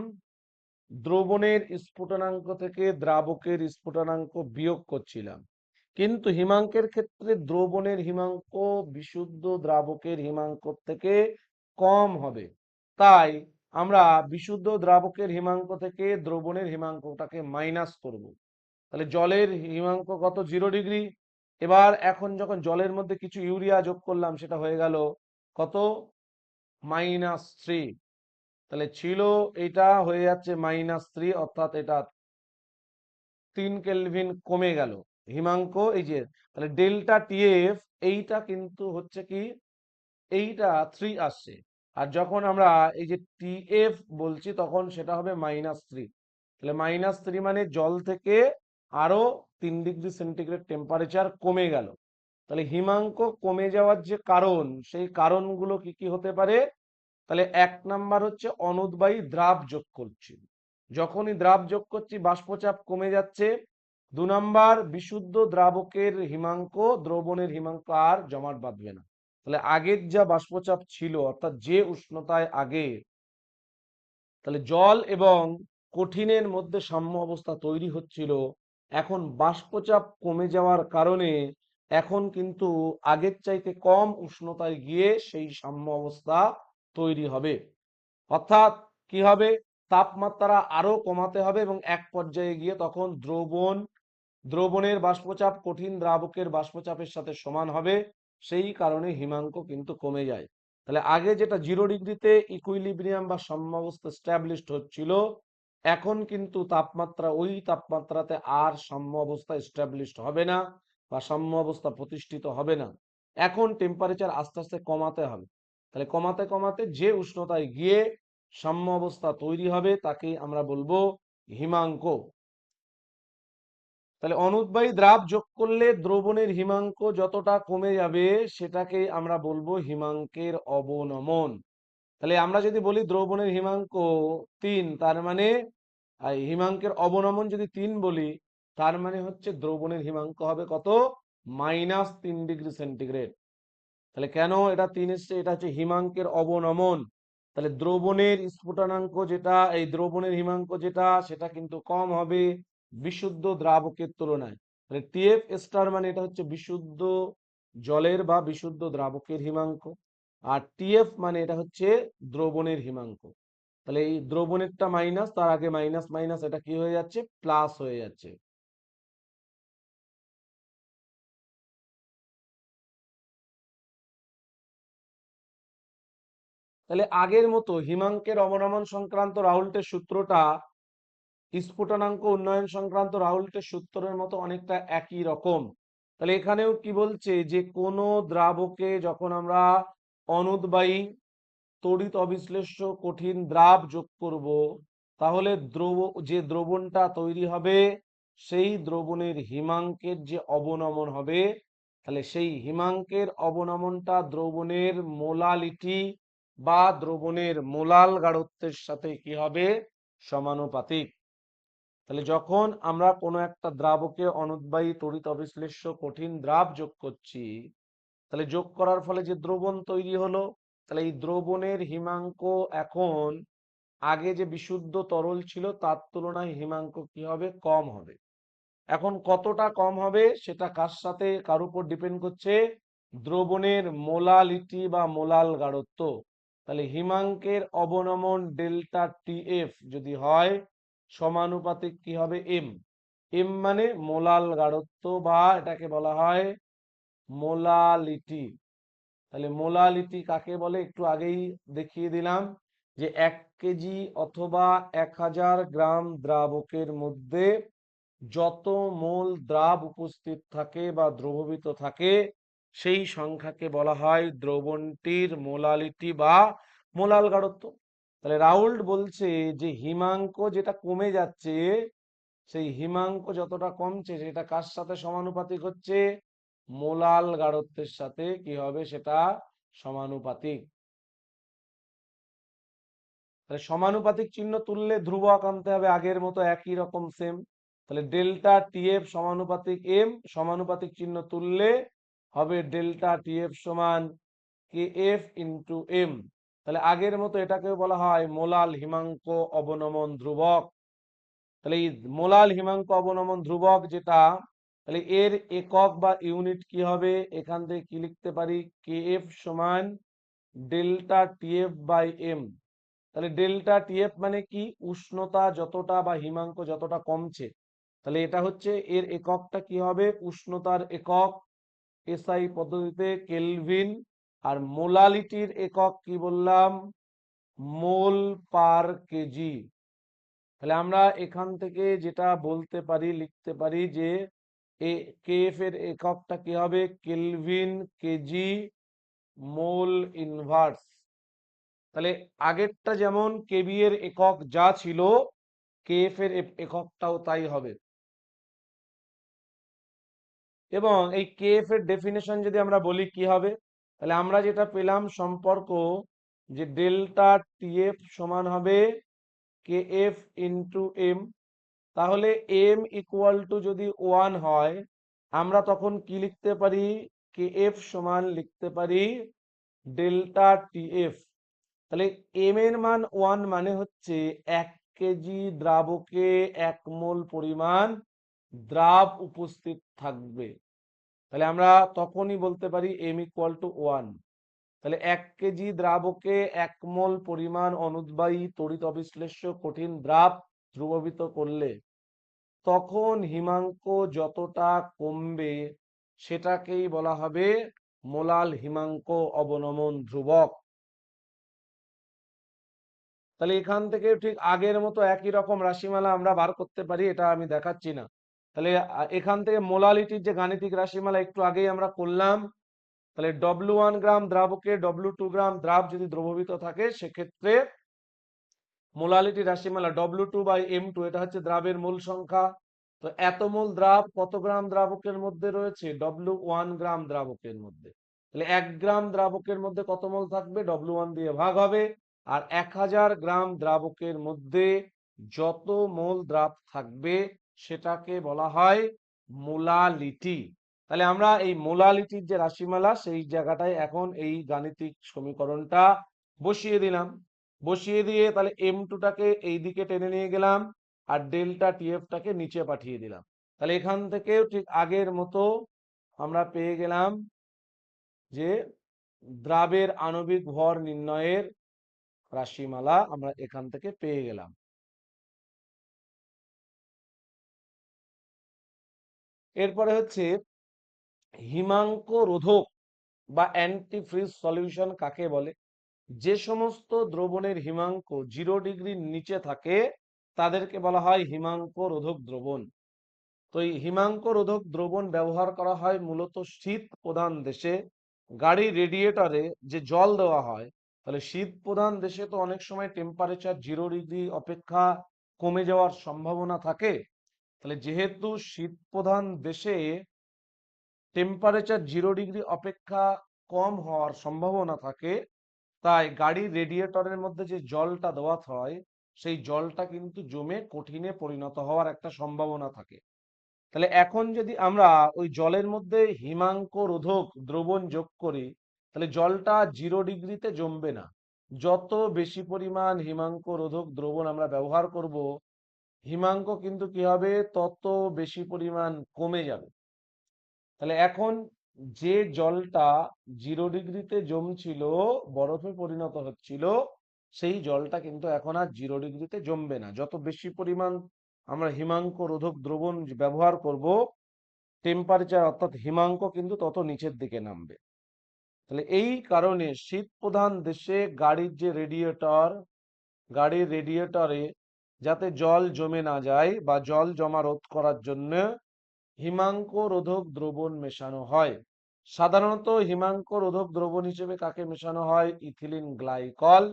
দ্রবণের স্ফুটনাঙ্ক থেকে দ্রাবকের স্ফুটনাঙ্ক বিয়োগ করছিলাম। কিন্তু হিমাঙ্কের ক্ষেত্রে দ্রবণের হিমাঙ্ক বিশুদ্ধ দ্রাবকের হিমাঙ্ক থেকে কম হবে, তাই আমরা বিশুদ্ধ দ্রাবকের হিমাঙ্ক থেকে দ্রবণের হিমাঙ্কটাকে মাইনাস করব। তাহলে জলের হিমাঙ্ক কত, 0 ডিগ্রি। এবার এখন যখন জলের মধ্যে কিছু ইউরিয়া যোগ করলাম, সেটা হয়ে গেল কত, -3। তাহলে ছিল, এটা হয়ে যাচ্ছে -3, অর্থাৎ এটা 3 কেলভিন কমে গেল হিমাঙ্ক। এই যে, তাহলে ডেল্টা টিএফ এইটা কিন্তু হচ্ছে কি, এইটা 3 আসছে। আর যখন আমরা এই যে টিএফ বলছি, তখন সেটা হবে -3। তাহলে -3 মানে জল থেকে আরো 3 ডিগ্রি সেন্টিগ্রেড টেম্পারেচার কমে গেল। তাহলে হিমাঙ্ক কমে যাওয়ার যে কারণ, সেই কারণগুলো কি কি হতে পারে, তাহলে 1 নাম্বার হচ্ছে অনুদ্বায়ী দ্রাব যোগ করছি, যখনই দ্রাব যোগ করছি বাষ্পচাপ কমে যাচ্ছে। 2 নাম্বার, বিশুদ্ধ দ্রাবকের হিমাঙ্ক দ্রবণের হিমাঙ্ক আর জমাট বাঁধবে না। তাহলে আগের যা বাষ্পচাপ ছিল, অর্থাৎ যে উষ্ণতায় আগে তাহলে জল এবং কঠিনের মধ্যে সাম্য অবস্থা তৈরি হচ্ছিল, এখন বাষ্পচাপ কমে যাওয়ার কারণে এখন কিন্তু আগের চাইতে কম উষ্ণতায় গিয়ে সেই সাম্য অবস্থা তৈরি হবে। অর্থাৎ কি হবে, তাপমাত্রা আরো কমাতে হবে এবং এক পর্যায়ে গিয়ে তখন দ্রবণের বাষ্পচাপ কঠিন দ্রাবকের বাষ্পচাপের সাথে সমান হবে। সেই কারণে হিমাঙ্ক কিন্তু কমে যায়। তাহলে আগে যেটা 0 ডিগ্রিতে ইকুইলিব্রিয়াম বা সাম্যাবস্থা স্ট্যাবলিশড হচ্ছিল, এখন কিন্তু তাপমাত্রা, ওই তাপমাত্রাতে আর সাম্য অবস্থা স্ট্যাবলিশড হবে না বা সাম্য অবস্থা প্রতিষ্ঠিত হবে না। এখন টেম্পারেচার আস্তে আস্তে কমাতে হবে। তাহলে কমাতে কমাতে যে উষ্ণতায় গিয়ে সাম্য অবস্থা তৈরি হবে, তাকেই আমরা বলবো হিমাঙ্ক। তাহলে অনুদ্বায়ী দ্রাব যোগ করলে দ্রবণের হিমাঙ্ক যতটা কমে যাবে, সেটাকে আমরা বলবো হিমাঙ্কের অবনমন। তাহলে আমরা যদি বলি দ্রবণের হিমাঙ্ক 3, তার মানে হিমাঙ্কের অবনমন যদি 3 বলি, তার মানে হচ্ছে দ্রবণের হিমাঙ্ক হবে কত, -3 ডিগ্রি সেন্টিগ্রেড। তাহলে কেন এটা 3 এসছে, এটা হচ্ছে হিমাঙ্কের অবনমন। তাহলে দ্রবণের স্ফুটনাঙ্ক যেটা, এই দ্রবণের হিমাঙ্ক যেটা, সেটা কিন্তু কম হবে বিশুদ্ধ দ্রাবকের তুলনায়। তাহলে টিএফ স্টার মানে এটা হচ্ছে বিশুদ্ধ জলের বা বিশুদ্ধ দ্রাবকের হিমাঙ্ক, আর টিএফ মানে এটা হচ্ছে দ্রবণের হিমাঙ্ক। তাহলে এই দ্রবণেরটা মাইনাস, তার আগে মাইনাস মাইনাস এটা কি হয়ে যাচ্ছে, প্লাস হয়ে যাচ্ছে। তাহলে আগের মতো হিমাঙ্কের অবনমন সংক্রান্ত রাউল্টের সূত্রটা স্ফুটনাঙ্ক উন্নয়ন সংক্রান্ত রাউল্টের সূত্রের মতো অনেকটা একই রকম। তাহলে এখানেও কি বলছে, যে কোনো দ্রাবকে যখন আমরা অনুদ্বায়ী তড়িৎ অবিশ্লেষ্য কঠিন দ্রাব যোগ করব, তাহলে যে দ্রবণটা তৈরি হবে, সেই দ্রবণের হিমাঙ্কের যে অবনমন হবে, তাহলে সেই হিমাঙ্কের অবনমনটা দ্রবণের মোলালিটি বা দ্রবণের মোলাল গাঢ়ত্বের সাথে কি হবে, সমানুপাতিক। তাহলে যখন আমরা কোনো একটা দ্রাবকে অনুদ্বায়ী তড়িৎ অবিশ্লেষ্য কঠিন দ্রাব যোগ করছি, তাহলে যোগ করার ফলে যে দ্রবণ তৈরি হলো, তাহলে এই দ্রবণের হিমাঙ্ক এখন আগে যে বিশুদ্ধ তরল ছিল তার তুলনায় হিমাঙ্ক কি হবে, কম হবে। এখন কতটা কম হবে সেটা কার সাথে, কার উপর ডিপেন্ড করছে, দ্রবণের মোলালিটি বা মোলাল গাঢ়ত্ব। তাহলে হিমাঙ্কের অবনমন ডেল্টা টিএফ যদি হয়, সমানুপাতিক কি হবে, এম। এম মানে মোলাল গাঢ়ত্ব বা এটাকে বলা হয় মোলালিটি। তাহলে মোলালিটি কাকে বলে একটু আগেই দেখিয়ে দিলাম, যে 1 কেজি অথবা 1000 গ্রাম দ্রাবকের মধ্যে যত মোল দ্রাব উপস্থিত থাকে বা দ্রবীভূত থাকে সেই সংখ্যাকে বলা হয় দ্রবণটির মোলালিটি বা মোলাল গাঢ়ত্ব। তাহলে রাউল্ট বলছে যে হিমাঙ্ক যেটা কমে যাচ্ছে, সেই হিমাঙ্ক যতটা কমছে সেটা কার সাথে সমানুপাতিক হচ্ছে, মোলাল গাঢ়ত্বের সাথে কি হবে, সেটা সমানুপাতিক। তাহলে সমানুপাতিক চিহ্ন তুললে ধ্রুবক আনতে হবে আগের মতো একই রকম সেম। তাহলে ডেল্টা টিএফ সমানুপাতিক এম, সমানুপাতিক চিহ্ন তুললে হবে ডেল্টা টিএফ সমান কে এফ ইন্টু এম। তাহলে আগের মতো এটাকেও বলা হয় মোলাল হিমাঙ্ক অবনমন ধ্রুবক। তাহলে এই মোলাল হিমাঙ্ক অবনমন ধ্রুবক যেটা, তাহলে এর একক বা ইউনিট কি হবে, এখান থেকে কি লিখতে পারি, কে এফ সমান ডেল্টা টিএফ বাই এম। তাহলে ডেল্টা টিএফ মানে কি, উষ্ণতা যতটা বা হিমাঙ্ক যতটা কমছে, তাহলে এটা হচ্ছে এর এককটা কি হবে, উষ্ণতার একক এসআই পদ্ধতিতে কেলভিন। আর মোলালিটির একক কি বললাম, মোল পার কেজি। তাহলে আমরা এখান থেকে যেটা বলতে পারি, লিখতে পারি যে কেএফ এর এককটা কি হবে, কেলভিন কেজি মোল ইনভার্স। তাহলে আগেরটা যেমন কেবি এর একক যা ছিল, কেএফ এর এককটাও তাই হবে। এবং এই কেএফ এর ডেফিনেশন যদি আমরা বলি কি হবে, তাহলে আমরা যেটা পেলাম সম্পর্ক, যে ডেল্টা টিএফ সমান হবে কেএফ ইন্টু এম। তাহলে এম ইকুয়াল টু যদি 1 হয়, আমরা তখন কি লিখতে পারি, কেএফ সমান লিখতে পারি ডেল্টা টিএফ। তাহলে এম এর মান 1 মানে হচ্ছে 1 কেজি দ্রাবকে 1 মোল পরিমাণ দ্রাব উপস্থিত থাকবে। তাহলে আমরা তখনই বলতে পারি এম ইকুয়াল টু 1। তাহলে 1 কেজি দ্রাবকে 1 মোল পরিমাণ অনুদ্বায়ী তড়িৎ অবিশ্লেষ্য কঠিন দ্রাব দ্রবীভূত করলে তখন হিমাঙ্ক যতটা কমবে সেটাকেই বলা হবে মোলাল হিমাঙ্ক অবনমন ধ্রুবক। তাহলে এখান থেকে ঠিক আগের মতো একই রকম রাশিমালা আমরা বার করতে পারি, এটা আমি দেখাচ্ছি না। তাহলে এখান থেকে মোলালিটির যে গাণিতিক রাশিমালা একটু আগেই আমরা করলাম। তাহলে W1 গ্রাম দ্রাবকে W2 গ্রাম দ্রাব যদি দ্রবীভূত থাকে সেক্ষেত্রে মোলালিটি রাশিমালা W2/M2, এটা হচ্ছে দ্রাবের মূল সংখ্যা। তো এত মোল দ্রাব কত গ্রাম দ্রাবকের মধ্যে রয়েছে, W1 গ্রাম দ্রাবকের মধ্যে। তাহলে 1 গ্রাম দ্রাবকের মধ্যে কত মোল থাকবে, W1 দিয়ে ভাগ হবে। আর 1000 গ্রাম দ্রাবকের মধ্যে যত মোল দ্রাব থাকবে সেটাকে বলা হয় মোলালিটি। তাহলে আমরা এই মোলালিটির যে রাশিমালা সেই জায়গাটায় এখন এই গাণিতিক সমীকরণটা বসিয়ে দিলাম। বসিয়ে দিয়ে তাহলে M2টাকে এই দিকে টেনে নিয়ে গেলাম আর ডেল্টা টিএফটাকে নিচে পাঠিয়ে দিলাম। তাহলে এখান থেকেও ঠিক আগের মতো আমরা পেয়ে গেলাম যে দ্রাবের আণবিক ভর নির্ণয়ের রাশিমালা আমরা এখান থেকে পেয়ে গেলাম। এরপরে হচ্ছে হিমাঙ্ক রোধক বা অ্যান্টিফ্রিজ সলিউশন কাকে বলে। যে সমস্ত দ্রবণের হিমাঙ্ক 0 ডিগ্রির নিচে থাকে তাদেরকে বলা হয় হিমাঙ্ক রোধক দ্রবণ। তো এই হিমাঙ্ক রোধক দ্রবণ ব্যবহার করা হয় মূলত শীত প্রধান দেশে। গাড়ির রেডিয়েটরে যে জল দেওয়া হয়, তাহলে শীত প্রধান দেশে তো অনেক সময় টেম্পারেচার 0 ডিগ্রি অপেক্ষা কমে যাওয়ার সম্ভাবনা থাকে। তাহলে যেহেতু শীত প্রধান দেশে টেম্পারেচার 0 ডিগ্রি অপেক্ষা কম হওয়ার সম্ভাবনা থাকে, তাই গাড়ির রেডিয়েটরের মধ্যে যে জলটা দেওয়া হয় সেই জলটা কিন্তু জমে কঠিনে পরিণত হওয়ার একটা সম্ভাবনা থাকে। তাহলে এখন যদি আমরা ওই জলের মধ্যে হিমাঙ্ক রোধক দ্রবণ যোগ করি, তাহলে জলটা 0 ডিগ্রিতে জমবে না। যত বেশি পরিমাণ হিমাঙ্ক রোধক দ্রবণ আমরা ব্যবহার করব, হিমাঙ্ক কিন্তু কি হবে, তত বেশি পরিমাণ কমে যাবে। তাহলে এখন যে জলটা 0 ডিগ্রিতে জমছিল, বরফে পরিণত হচ্ছিল, সেই জলটা কিন্তু এখন আর 0 ডিগ্রিতে জমবে না। যত বেশি পরিমাণ আমরা হিমাঙ্ক রোধক দ্রবণ ব্যবহার করব, টেম্পারেচার অর্থাৎ হিমাঙ্ক কিন্তু তত নিচের দিকে নামবে। তাহলে এই কারণে শীত প্রধান দেশে গাড়ির রেডিয়েটরে যাতে জল জমে না যায় বা জল জমা রোধ করার জন্য হিমাঙ্ক রোধক দ্রবণ মেশানো হয়। সাধারণত হিমাঙ্ক রোধক দ্রবণ হিসেবে কাকে মেশানো হয়? ইথিলিন গ্লাইকল,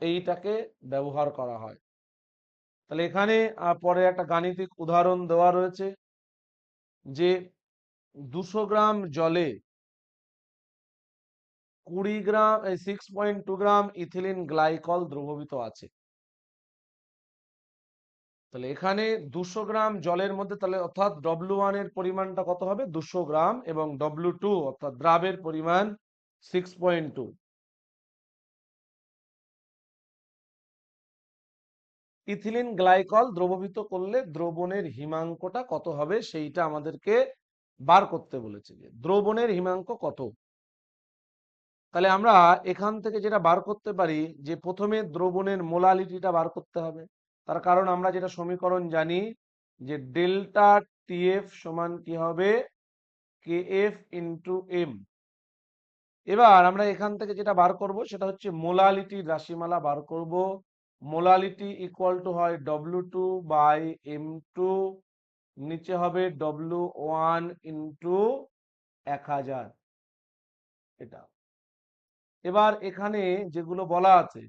এইটাকে ব্যবহার করা হয়। তাহলে এখানে পরে একটা গাণিতিক উদাহরণ দেওয়া রয়েছে যে 200 গ্রাম জলে 20 গ্রাম 6.2 গ্রাম ইথিলিন গ্লাইকল দ্রবীভূত আছে। তাহলে এখানে 200 গ্রাম জলের মধ্যে তাহলে অর্থাৎ W1 এর পরিমাণটা কত হবে? 200 গ্রাম, এবং W2 অর্থাৎ দ্রাবের পরিমাণ 6.2। ইথিলিন গ্লাইকল দ্রবীভূত করলে দ্রবণের হিমাঙ্কটা কত হবে সেইটা আমাদেরকে বার করতে বলেছে, যে দ্রবণের হিমাঙ্ক কত। তাহলে আমরা এখান থেকে যেটা বার করতে পারি যে প্রথমে দ্রবণের মোলালিটিটা বার করতে হবে। তার কারণ আমরা যেটা সমীকরণ জানি যে ডেল্টা টিএফ সমান কি হবে? KF into M. এবার আমরা এখান থেকে যেটা বার করব সেটা হচ্ছে মোলালিটির রাশিমালা বার করব। মোলালিটি ইকুয়াল টু হয় W2/M2, নিচে হবে W1 ইন্টু 1000। এটা এবার এখানে যেগুলো বলা আছে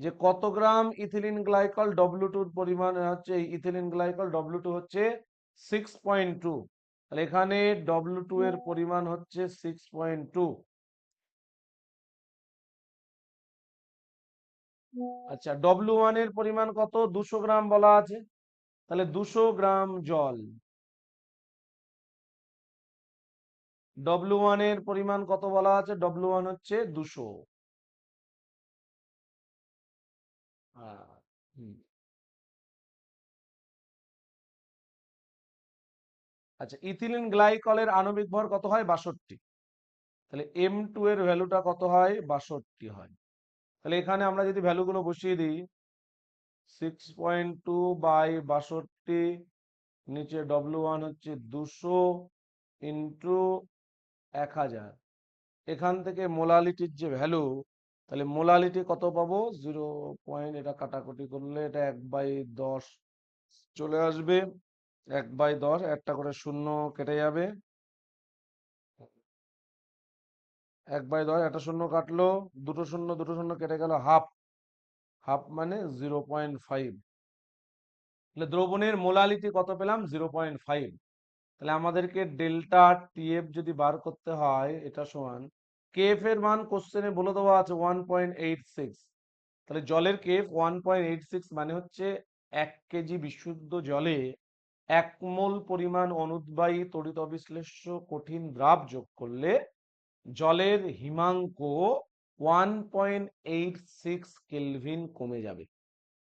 যে কত গ্রাম ইথিলিন গ্লাইকল, W2 পরিমাণ হচ্ছে ইথিলিন গ্লাইকল W2 হচ্ছে 6.2। তাহলে এখানে W2 এর পরিমাণ হচ্ছে 6.2। আচ্ছা, W1 এর পরিমাণ কত? 200 গ্রাম বলা আছে। তাহলে 200 গ্রাম জল, W1 এর পরিমাণ কত বলা আছে? W1 হচ্ছে 200। হ্যাঁ, হুম। আচ্ছা, ইথিলিন গ্লাইকলের আণবিক ভর কত হয়? 62। তাহলে M2 এর ভ্যালুটা কত হয়? 62 হয়। তাহলে এখানে আমরা যদি ভ্যালুগুলো বসিয়ে দিই, 6.2/62, নিচে W1 হচ্ছে 200 ইন্টু 1000। এখান থেকে মোলালিটির যে ভ্যালু, তাহলে মোলালিটি কত পাবো? 0. এটা কাটাকুটি করলে এটা 1/10 চলে আসবে। 1/10, একটা করে শূন্য কেটে যাবে। 1/10, একটা শূন্য কাটলো, দুটো শূন্য দুটো শূন্য কেটে গেল, হাফ। হাফ মানে 0.5। তাহলে দ্রবণের মোলালিটি কত পেলাম? 0.5। তাহলে আমাদেরকে ডেল্টা টিএফ যদি বার করতে হয়, এটা সমান কেএফ এর মান কোশ্চেনে বলে দেওয়া আছে 1.86। তাহলে জলের কেএফ 1.86 মানে হচ্ছে 1 কেজি বিশুদ্ধ জলে 1 মোল পরিমাণ অনুদ্বায়ী তড়িৎ অবিশ্লেষ্য কঠিন দ্রাব যোগ করলে জলের হিমাঙ্ক 1.86 কেলভিন কমে যাবে।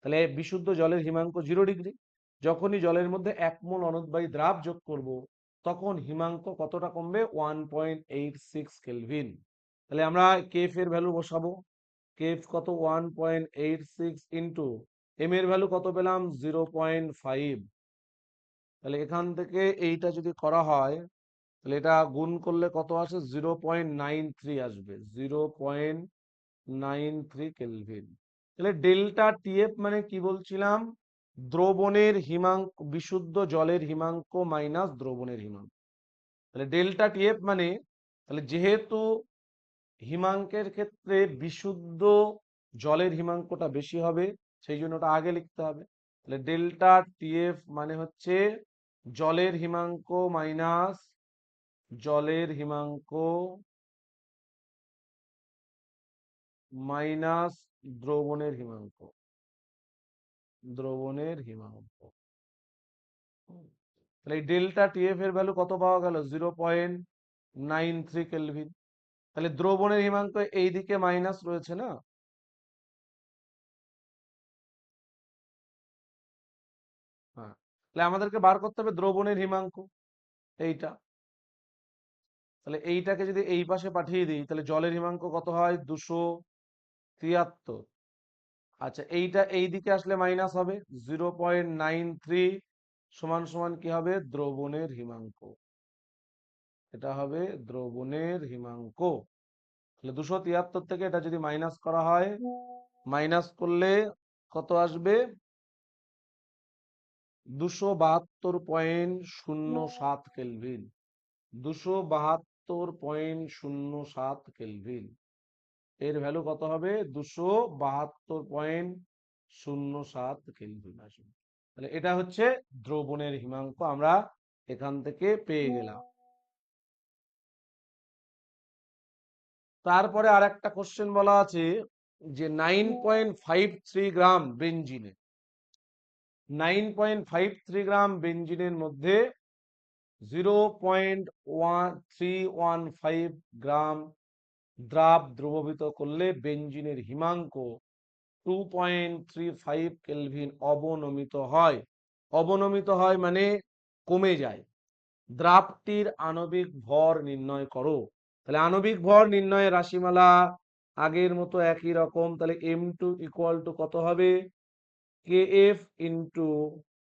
তাহলে বিশুদ্ধ জলের হিমাঙ্ক 0 ডিগ্রি। যখনই জলের মধ্যে 1 মোল অনুদ্বায়ী দ্রাব যোগ করব, তখন হিমাঙ্ক কতটা কমবে? 1.86 কেলভিন। তাহলে আমরা কেএফ এর ভ্যালু বসাবো। কেএফ কত? 1.86 ইন্টু এম এর ভ্যালু কত পেলাম? 0.5। তাহলে এখান থেকে এইটা যদি করা হয়, তাহলে এটা গুণ করলে কত আসে? 0.93 আসবে। 0.93 কেলভিন। তাহলে ডেল্টা টিএফ মানে কি বলছিলাম? দ্রবণের হিমাঙ্ক, বিশুদ্ধ জলের হিমাঙ্ক মাইনাস দ্রবণের হিমাঙ্ক। তাহলে ডেল্টা টিএফ মানে, তাহলে যেহেতু হিমাঙ্কের ক্ষেত্রে বিশুদ্ধ জলের হিমাঙ্কটা বেশি হবে, সেই জন্য ওটা আগে লিখতে হবে। তাহলে ডেল্টা টিএফ মানে হচ্ছে জলের হিমাঙ্ক মাইনাস জলের হিমাঙ্ক মাইনাস দ্রবণের হিমাঙ্ক। দ্রবণের হিমাঙ্ক। তাহলে এই ডেল্টা টিএফ এর ভ্যালু কত পাওয়া গেল? 0.93 কেলভিন। তাহলে দ্রবণের হিমাঙ্ক এই দিকে মাইনাস রয়েছে না? হ্যাঁ, তাহলে আমাদেরকে বার করতে হবে দ্রবণের হিমাঙ্ক, এইটা। তাহলে এইটাকে যদি এই পাশে পাঠিয়ে দিই, তাহলে জলের হিমাঙ্ক কত হয়? 273। আচ্ছা, এইটা এই দিকে আসলে মাইনাস হবে। 0.93 সমান সমান কি হবে? দ্রবণের হিমাঙ্ক। এটা হবে দ্রবণের হিমাঙ্ক। তাহলে 273 থেকে এটা যদি মাইনাস করা হয়, মাইনাস করলে কত আসবে? 272.07 কেলভিন। 272.07 কেলভিন। এর ভ্যালু কত হবে? 272.07 কেলভিন আসবে। তাহলে এটা হচ্ছে দ্রবণের হিমাঙ্ক, আমরা এখান থেকে পেয়ে গেলাম। তারপরে আর একটা কোশ্চেন বলা আছে যে 9.53 গ্রাম বেঞ্জিনে, 9.53 গ্রাম বেঞ্জিনের মধ্যে 0.1315 গ্রাম দ্রাব দ্রবীভূত করলে বেঞ্জিনের হিমাঙ্ক 2.35 কেলভিন অবনমিত হয়। অবনমিত হয় মানে কমে যায়। দ্রাবটির আণবিক ভর নির্ণয় করো। তাহলে আণবিক ভর নির্ণয়ের রাশিমালা আগের মতো একই রকম। তাহলে M2 ইকুয়াল টু কত হবে? KF ইন্টু,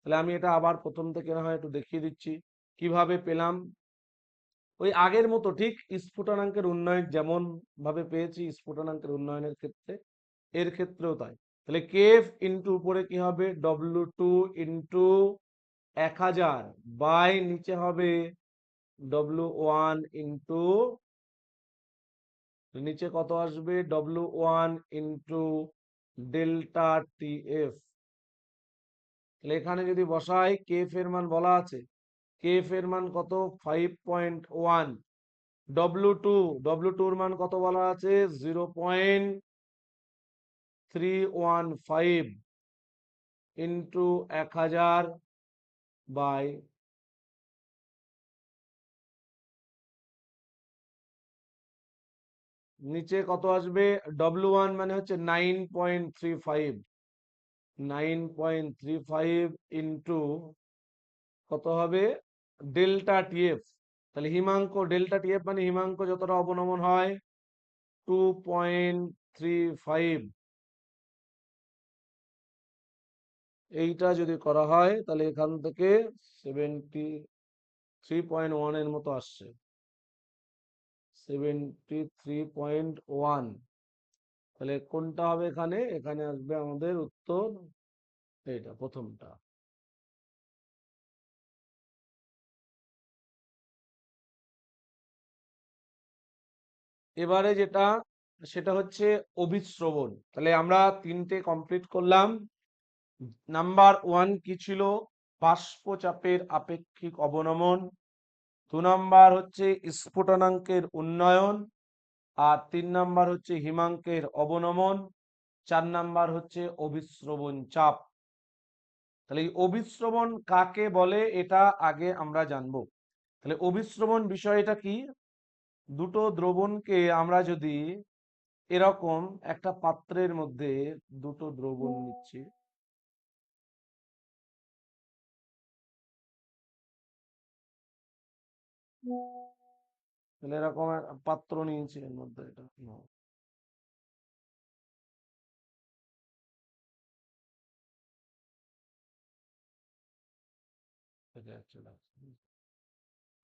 তাহলে আমি এটা আবার প্রথম থেকে না হয় একটু দেখিয়ে দিচ্ছি কিভাবে পেলাম। ওই আগের মতো ঠিক স্ফুটনাঙ্কের উন্নয়ন যেমন ভাবে পেয়েছি স্ফুটনাঙ্কের উন্নয়নের ক্ষেত্রে, এর ক্ষেত্রেও তাই। তাহলে KF ইন্টু উপরে কি হবে? W2 ইন্টু 1000 বাই নিচে হবে W1 ইন্টু, নিচে কত আসবে? W1 into delta TF। তাহলে এখানে যদি বসাই, KF এর মান বলা আছে, KF এর মান কত? 5.1। W2 এর মান কত বলা আছে? 0.315 ইন্টু 1000 বাই, নিচে কত আসবে? W1 মানে হচ্ছে 9.35, 9.35 ইন্টু কত হবে? Delta TF। তাহলে হিমাঙ্ক ডেল্টা TF মানে হিমাঙ্ক যতটা অবনমন হয় 2.35। এইটা যদি করা হয় তাহলে এখান থেকে 73.1 এর মতো আসছে, 73.1। তাহলে কোনটা হবে? এখানে এখানে আসবে আমাদের উত্তর এইটা প্রথমটা। এবারে যেটা, সেটা হচ্ছে অভিস্রবণ। তাহলে আমরা তিনটে কমপ্লিট করলাম। নাম্বার 1 কি ছিল? বাষ্পচাপের আপেক্ষিক অবনমন। 2 নাম্বার হচ্ছে স্ফুটনাঙ্কের উন্নয়ন। আর 3 নাম্বার হচ্ছে হিমাঙ্কের অবনমন। 4 নাম্বার হচ্ছে অভিস্রবণ চাপ। তাহলে এই অভিস্রবণ কাকে বলে এটা আগে আমরা জানবো। তাহলে অভিস্রবণ বিষয়টা কি? দুটো দ্রবণকে আমরা যদি এরকম একটা পাত্রের মধ্যে দুটো দ্রবণ নিচ্ছি, তাহলে এরকম পাত্র নিয়েছি, এর মধ্যে এটা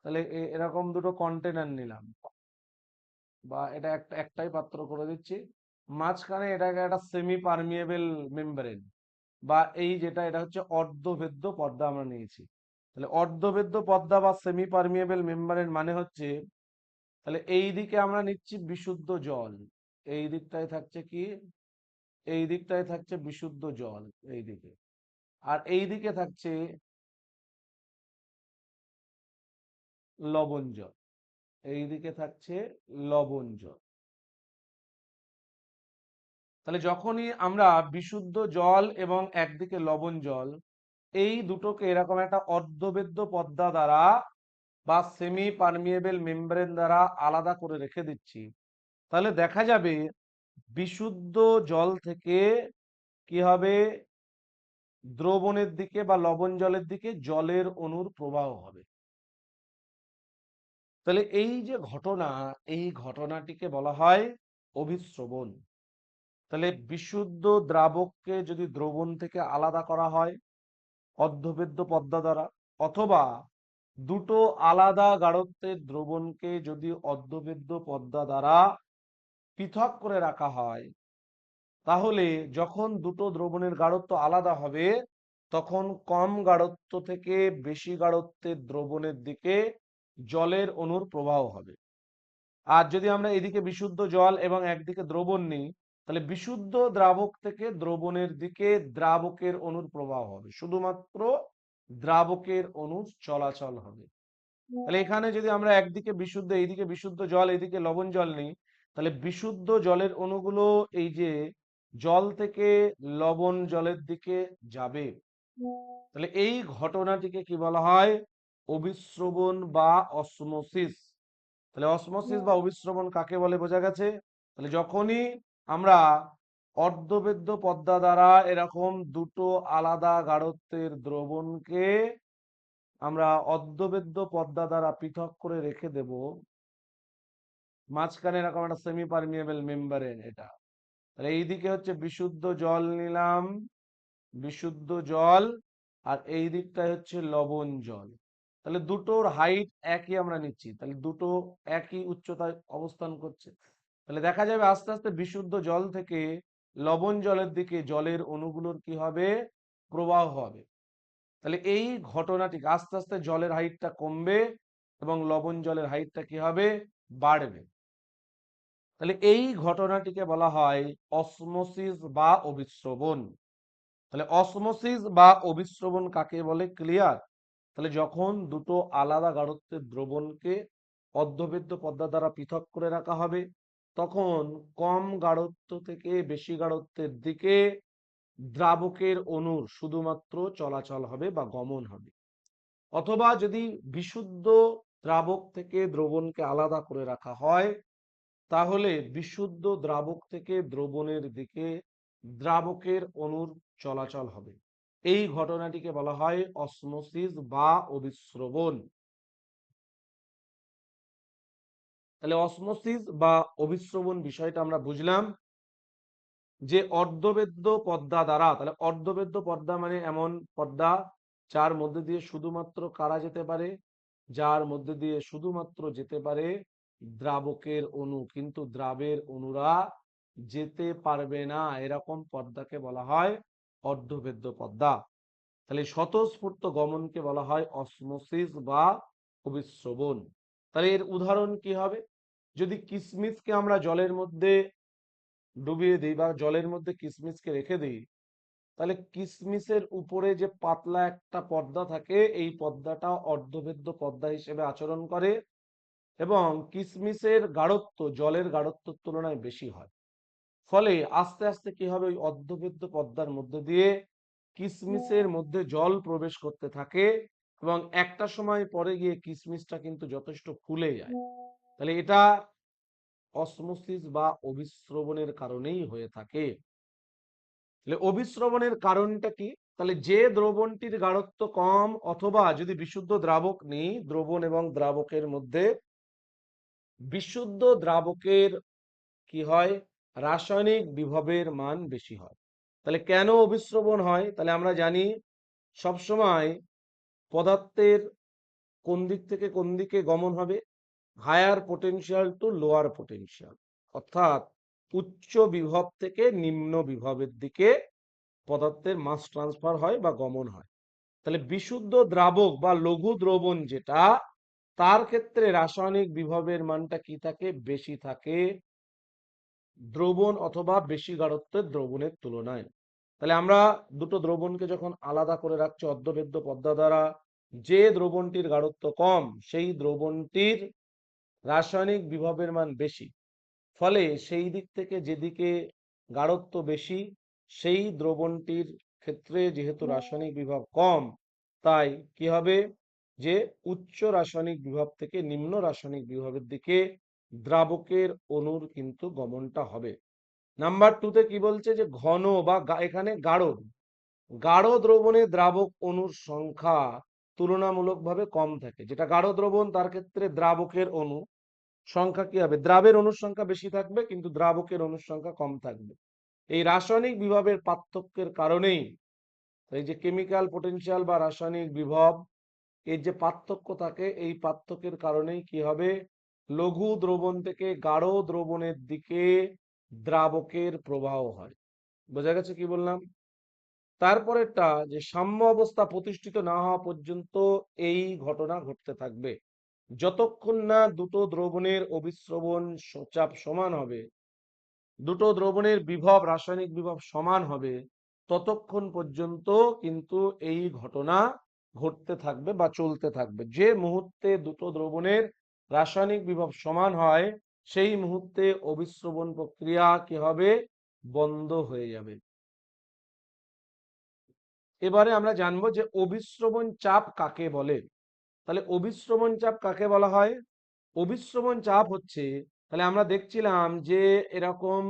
তাহলে এরকম দুটো কন্টেনার নিলাম, বা এটা একটাই পাত্র করে দিচ্ছি। মাঝখানে এটাকে একটা সেমি পারমিয়েবল মেমব্রেন, বা এই যেটা এটা হচ্ছে অর্ধভেদ্য পর্দা আমরা নিয়েছি। তাহলে অর্ধভেদ্য পর্দা বা সেমি পারমিয়েবল মেমব্রেন মানে হচ্ছে, তাহলে এই দিকে আমরা নিচ্ছি বিশুদ্ধ জল, এই দিকটায় থাকছে কি? এই দিকটায় থাকছে বিশুদ্ধ জল এই দিকে, আর এই দিকে থাকছে লবণ জল, এই দিকে থাকছে লবণ জল। তাহলে যখনই আমরা বিশুদ্ধ জল এবং একদিকে লবণ জল, এই দুটোকে এরকম একটা অর্ধবেদ্য পর্দা দ্বারা বা সেমি পারমিয়েবল মেমব্রেন দ্বারা আলাদা করে রেখে দিচ্ছি, তাহলে দেখা যাবে বিশুদ্ধ জল থেকে কি হবে? দ্রবণের দিকে বা লবণ জলের দিকে জলের অণুর প্রবাহ হবে। তাহলে এই যে ঘটনা, এই ঘটনাটিকে বলা হয় অভিস্রবণ। তাহলে বিশুদ্ধ দ্রাবককে যদি দ্রবণ থেকে আলাদা করা হয় অর্ধবেদ্য পর্দা দ্বারা, অথবা দুটো আলাদা গাঢ়ত্বের দ্রবণকে যদি অর্ধবেদ্য পর্দা দ্বারা পৃথক করে রাখা হয়, তাহলে যখন দুটো দ্রবণের গাঢ়ত্ব আলাদা হবে তখন কম গাঢ়ত্ব থেকে বেশি গাঢ়ত্বের দ্রবণের দিকে জলের অণুর প্রবাহ হবে। আর যদি আমরা এদিকে বিশুদ্ধ জল এবং একদিকে দ্রবণ নিই, তাহলে বিশুদ্ধ দ্রাবক থেকে দ্রবণের দিকে দ্রাবকের অণুর প্রবাহ হবে, শুধুমাত্র দ্রাবকের অণু চলাচল হবে। তাহলে এখানে যদি আমরা একদিকে বিশুদ্ধ, এইদিকে বিশুদ্ধ জল, এইদিকে লবণ জল নিই, তাহলে বিশুদ্ধ জলের অণুগুলো এই যে জল থেকে লবণ জলের দিকে যাবে। তাহলে এই ঘটনাটিকে কি বলা হয়? অবিশ্রবণ বা অসমোসিস। তাহলে অসমোসিস বা অবিশ্রবণ কাকে বলে বোঝা গেছে। তাহলে যখনই আমরা অর্ধবেদ্য পর্দা দ্বারা এরকম দুটো আলাদা গাঢ়ত্বের দ্রবণকে আমরা অর্ধবেদ্য পর্দা দ্বারা পৃথক করে রেখে দেব, মাঝখানে এরকম একটা সেমি পারমিয়েবল মেমব্রেন, এটা, তাহলে এইদিকে হচ্ছে বিশুদ্ধ জল নিলাম, বিশুদ্ধ জল, আর এই দিকটায় হচ্ছে লবণ জল। তাহলে দুটোর হাইট একই আমরা নিচ্ছি, তাহলে দুটো একই উচ্চতায় অবস্থান করছে। তাহলে দেখা যাবে আস্তে আস্তে বিশুদ্ধ জল থেকে লবণ জলের দিকে জলের অণুগুলোর কি হবে? প্রবাহ হবে। তাহলে এই ঘটনাটি আস্তে আস্তে জলের হাইটটা কমবে এবং লবণ জলের হাইটটা কি হবে? বাড়বে। তাহলে এই ঘটনাটিকে বলা হয় অসমোসিস বা অবিশ্রবণ। তাহলে অসমোসিস বা অবিশ্রবণ কাকে বলে? ক্লিয়ার? তাহলে যখন দুটো আলাদা গাঢ়ত্বের দ্রবণকে অর্ধবেদ্য পর্দা দ্বারা পৃথক করে রাখা হবে, তখন কম গাঢ়ত্ব থেকে বেশি গাঢ়ত্বের দিকে দ্রাবকের অণুর শুধুমাত্র চলাচল হবে বা গমন হবে। অথবা যদি বিশুদ্ধ দ্রাবক থেকে দ্রবণকে আলাদা করে রাখা হয়, তাহলে বিশুদ্ধ দ্রাবক থেকে দ্রবণের দিকে দ্রাবকের অণুর চলাচল হবে। এই ঘটনাটিকে বলা হয় অসমোসিস বা অবিশ্রবণ। তাহলে অসমোসিস বা অবিশ্রবণ বিষয়টা আমরা বুঝলাম যে অর্ধবেদ্য পর্দা দ্বারা, তাহলে অর্ধবেদ্য পর্দা মানে এমন পর্দা যার মধ্যে দিয়ে শুধুমাত্র কারা যেতে পারে? যার মধ্যে দিয়ে শুধুমাত্র যেতে পারে দ্রাবকের অণু, কিন্তু দ্রাবের অণুরা যেতে পারবে না, এরকম পর্দাকে বলা হয় অর্ধবেদ্য পর্দা। তাহলে স্বতঃস্ফূর্ত গমনকে বলা হয় অসমোসিস বা অবিশ্রবণ। তাহলে এর উদাহরণ কি হবে? যদি কিসমিসকে আমরা জলের মধ্যে ডুবিয়ে দিই বা জলের মধ্যে কিসমিসকে রেখে দিই, তাহলে কিসমিসের উপরে যে পাতলা একটা পর্দা থাকে, এই পর্দাটা অর্ধভেদ্য পর্দা হিসেবে আচরণ করে এবং কিসমিসের গাঢ়ত্ব জলের গাঢ়ত্বের তুলনায় বেশি হয়। ফলে আস্তে আস্তে কি হবে? ওই অর্ধভেদ্য পর্দার মধ্যে দিয়ে কিসমিসের মধ্যে জল প্রবেশ করতে থাকে এবং একটা সময় পরে গিয়ে কিসমিসটা কিন্তু যথেষ্ট ফুলে যায়। তাহলে এটা অসমোসিস বা অবিশ্রবণের কারণেই হয়ে থাকে। তাহলে অবিশ্রবণের কারণটা কি? তাহলে যে দ্রবণটির গাঢ়ত্ব কম, অথবা যদি বিশুদ্ধ দ্রাবক নেই, দ্রবণ এবং দ্রাবকের মধ্যে বিশুদ্ধ দ্রাবকের কি হয়? রাসায়নিক বিভবের মান বেশি হয়। তাহলে কেন অবিশ্রবণ হয়? তাহলে আমরা জানি সবসময় পদার্থের কোন দিক থেকে কোন দিকে গমন হবে? Higher potential to lower potential, অর্থাৎ উচ্চ বিভব থেকে নিম্ন বিভবের দিকে পদার্থের মাস ট্রান্সফার হয় বা গমন হয়। তাহলে বিশুদ্ধ দ্রাবক বা লঘু দ্রবণ যেটা, তার ক্ষেত্রে রাসায়নিক বিভবের মানটা কি থাকে? বেশি থাকে দ্রবণ অথবা বেশি গাঢ়ত্বের দ্রবণের তুলনায়। তাহলে আমরা দুটো দ্রবণকে যখন আলাদা করে রাখছি অর্ধবেদ্য পর্দা দ্বারা, যে দ্রবণটির গাঢ়ত্ব কম সেই দ্রবণটির রাসায়নিক বিভবের মান বেশি। ফলে সেই দিক থেকে যেদিকে গাঢ়ত্ব বেশি, সেই দ্রবণটির ক্ষেত্রে যেহেতু রাসায়নিক বিভব কম, তাই কি হবে? যে উচ্চ রাসায়নিক বিভব থেকে নিম্ন রাসায়নিক বিভবের দিকে দ্রাবকের অণুর কিন্তু গমনটা হবে। নাম্বার 2 তে কি বলছে? যে ঘন বা এখানে গাঢ়, গাঢ় দ্রবণে দ্রাবক অণুর সংখ্যা তুলনামূলকভাবে কম থাকে। যেটা গাঢ় দ্রবণ তার ক্ষেত্রে দ্রাবকের অণু সংখ্যা কি হবে? দ্রাবের অণুর সংখ্যা বেশি থাকবে কিন্তু দ্রাবকের অণুর সংখ্যা কম থাকবে। এই রাসায়নিক বিভবের পার্থক্যের কারণেই, এই যে কেমিক্যাল পটেনশিয়াল বা রাসায়নিক বিভব, এর যে পার্থক্য থাকে, এই পার্থক্যের কারণেই কি হবে? লঘু দ্রবণ থেকে গাঢ় দ্রবণের দিকে দ্রাবকের প্রবাহ হয়। বোঝা গেছে কি বললাম? তারপরেরটা যে সাম্য অবস্থা প্রতিষ্ঠিত না হওয়া পর্যন্ত এই ঘটনা ঘটতে থাকবে। যতক্ষণ না দুটো দ্রবণের অভিস্রবণ চাপ সমান হবে, দুটো দ্রবণের বিভব, রাসায়নিক বিভব সমান হবে, ততক্ষণ পর্যন্ত কিন্তু এই ঘটনা ঘটতে থাকবে বা চলতে থাকবে। যে মুহূর্তে দুটো দ্রবণের রাসায়নিক বিভব সমান হয়, সেই মুহূর্তে অভিস্রবণ প্রক্রিয়া কি হবে? বন্ধ হয়ে যাবে। এবারে আমরা জানবো যে অভিস্রবণ চাপ কাকে বলে। তাহলে অভিস্রবণ চাপ কাকে বলা হয়? অভিস্রবণ চাপ হচ্ছে, তাহলে আমরা দেখছিলাম যে এরকম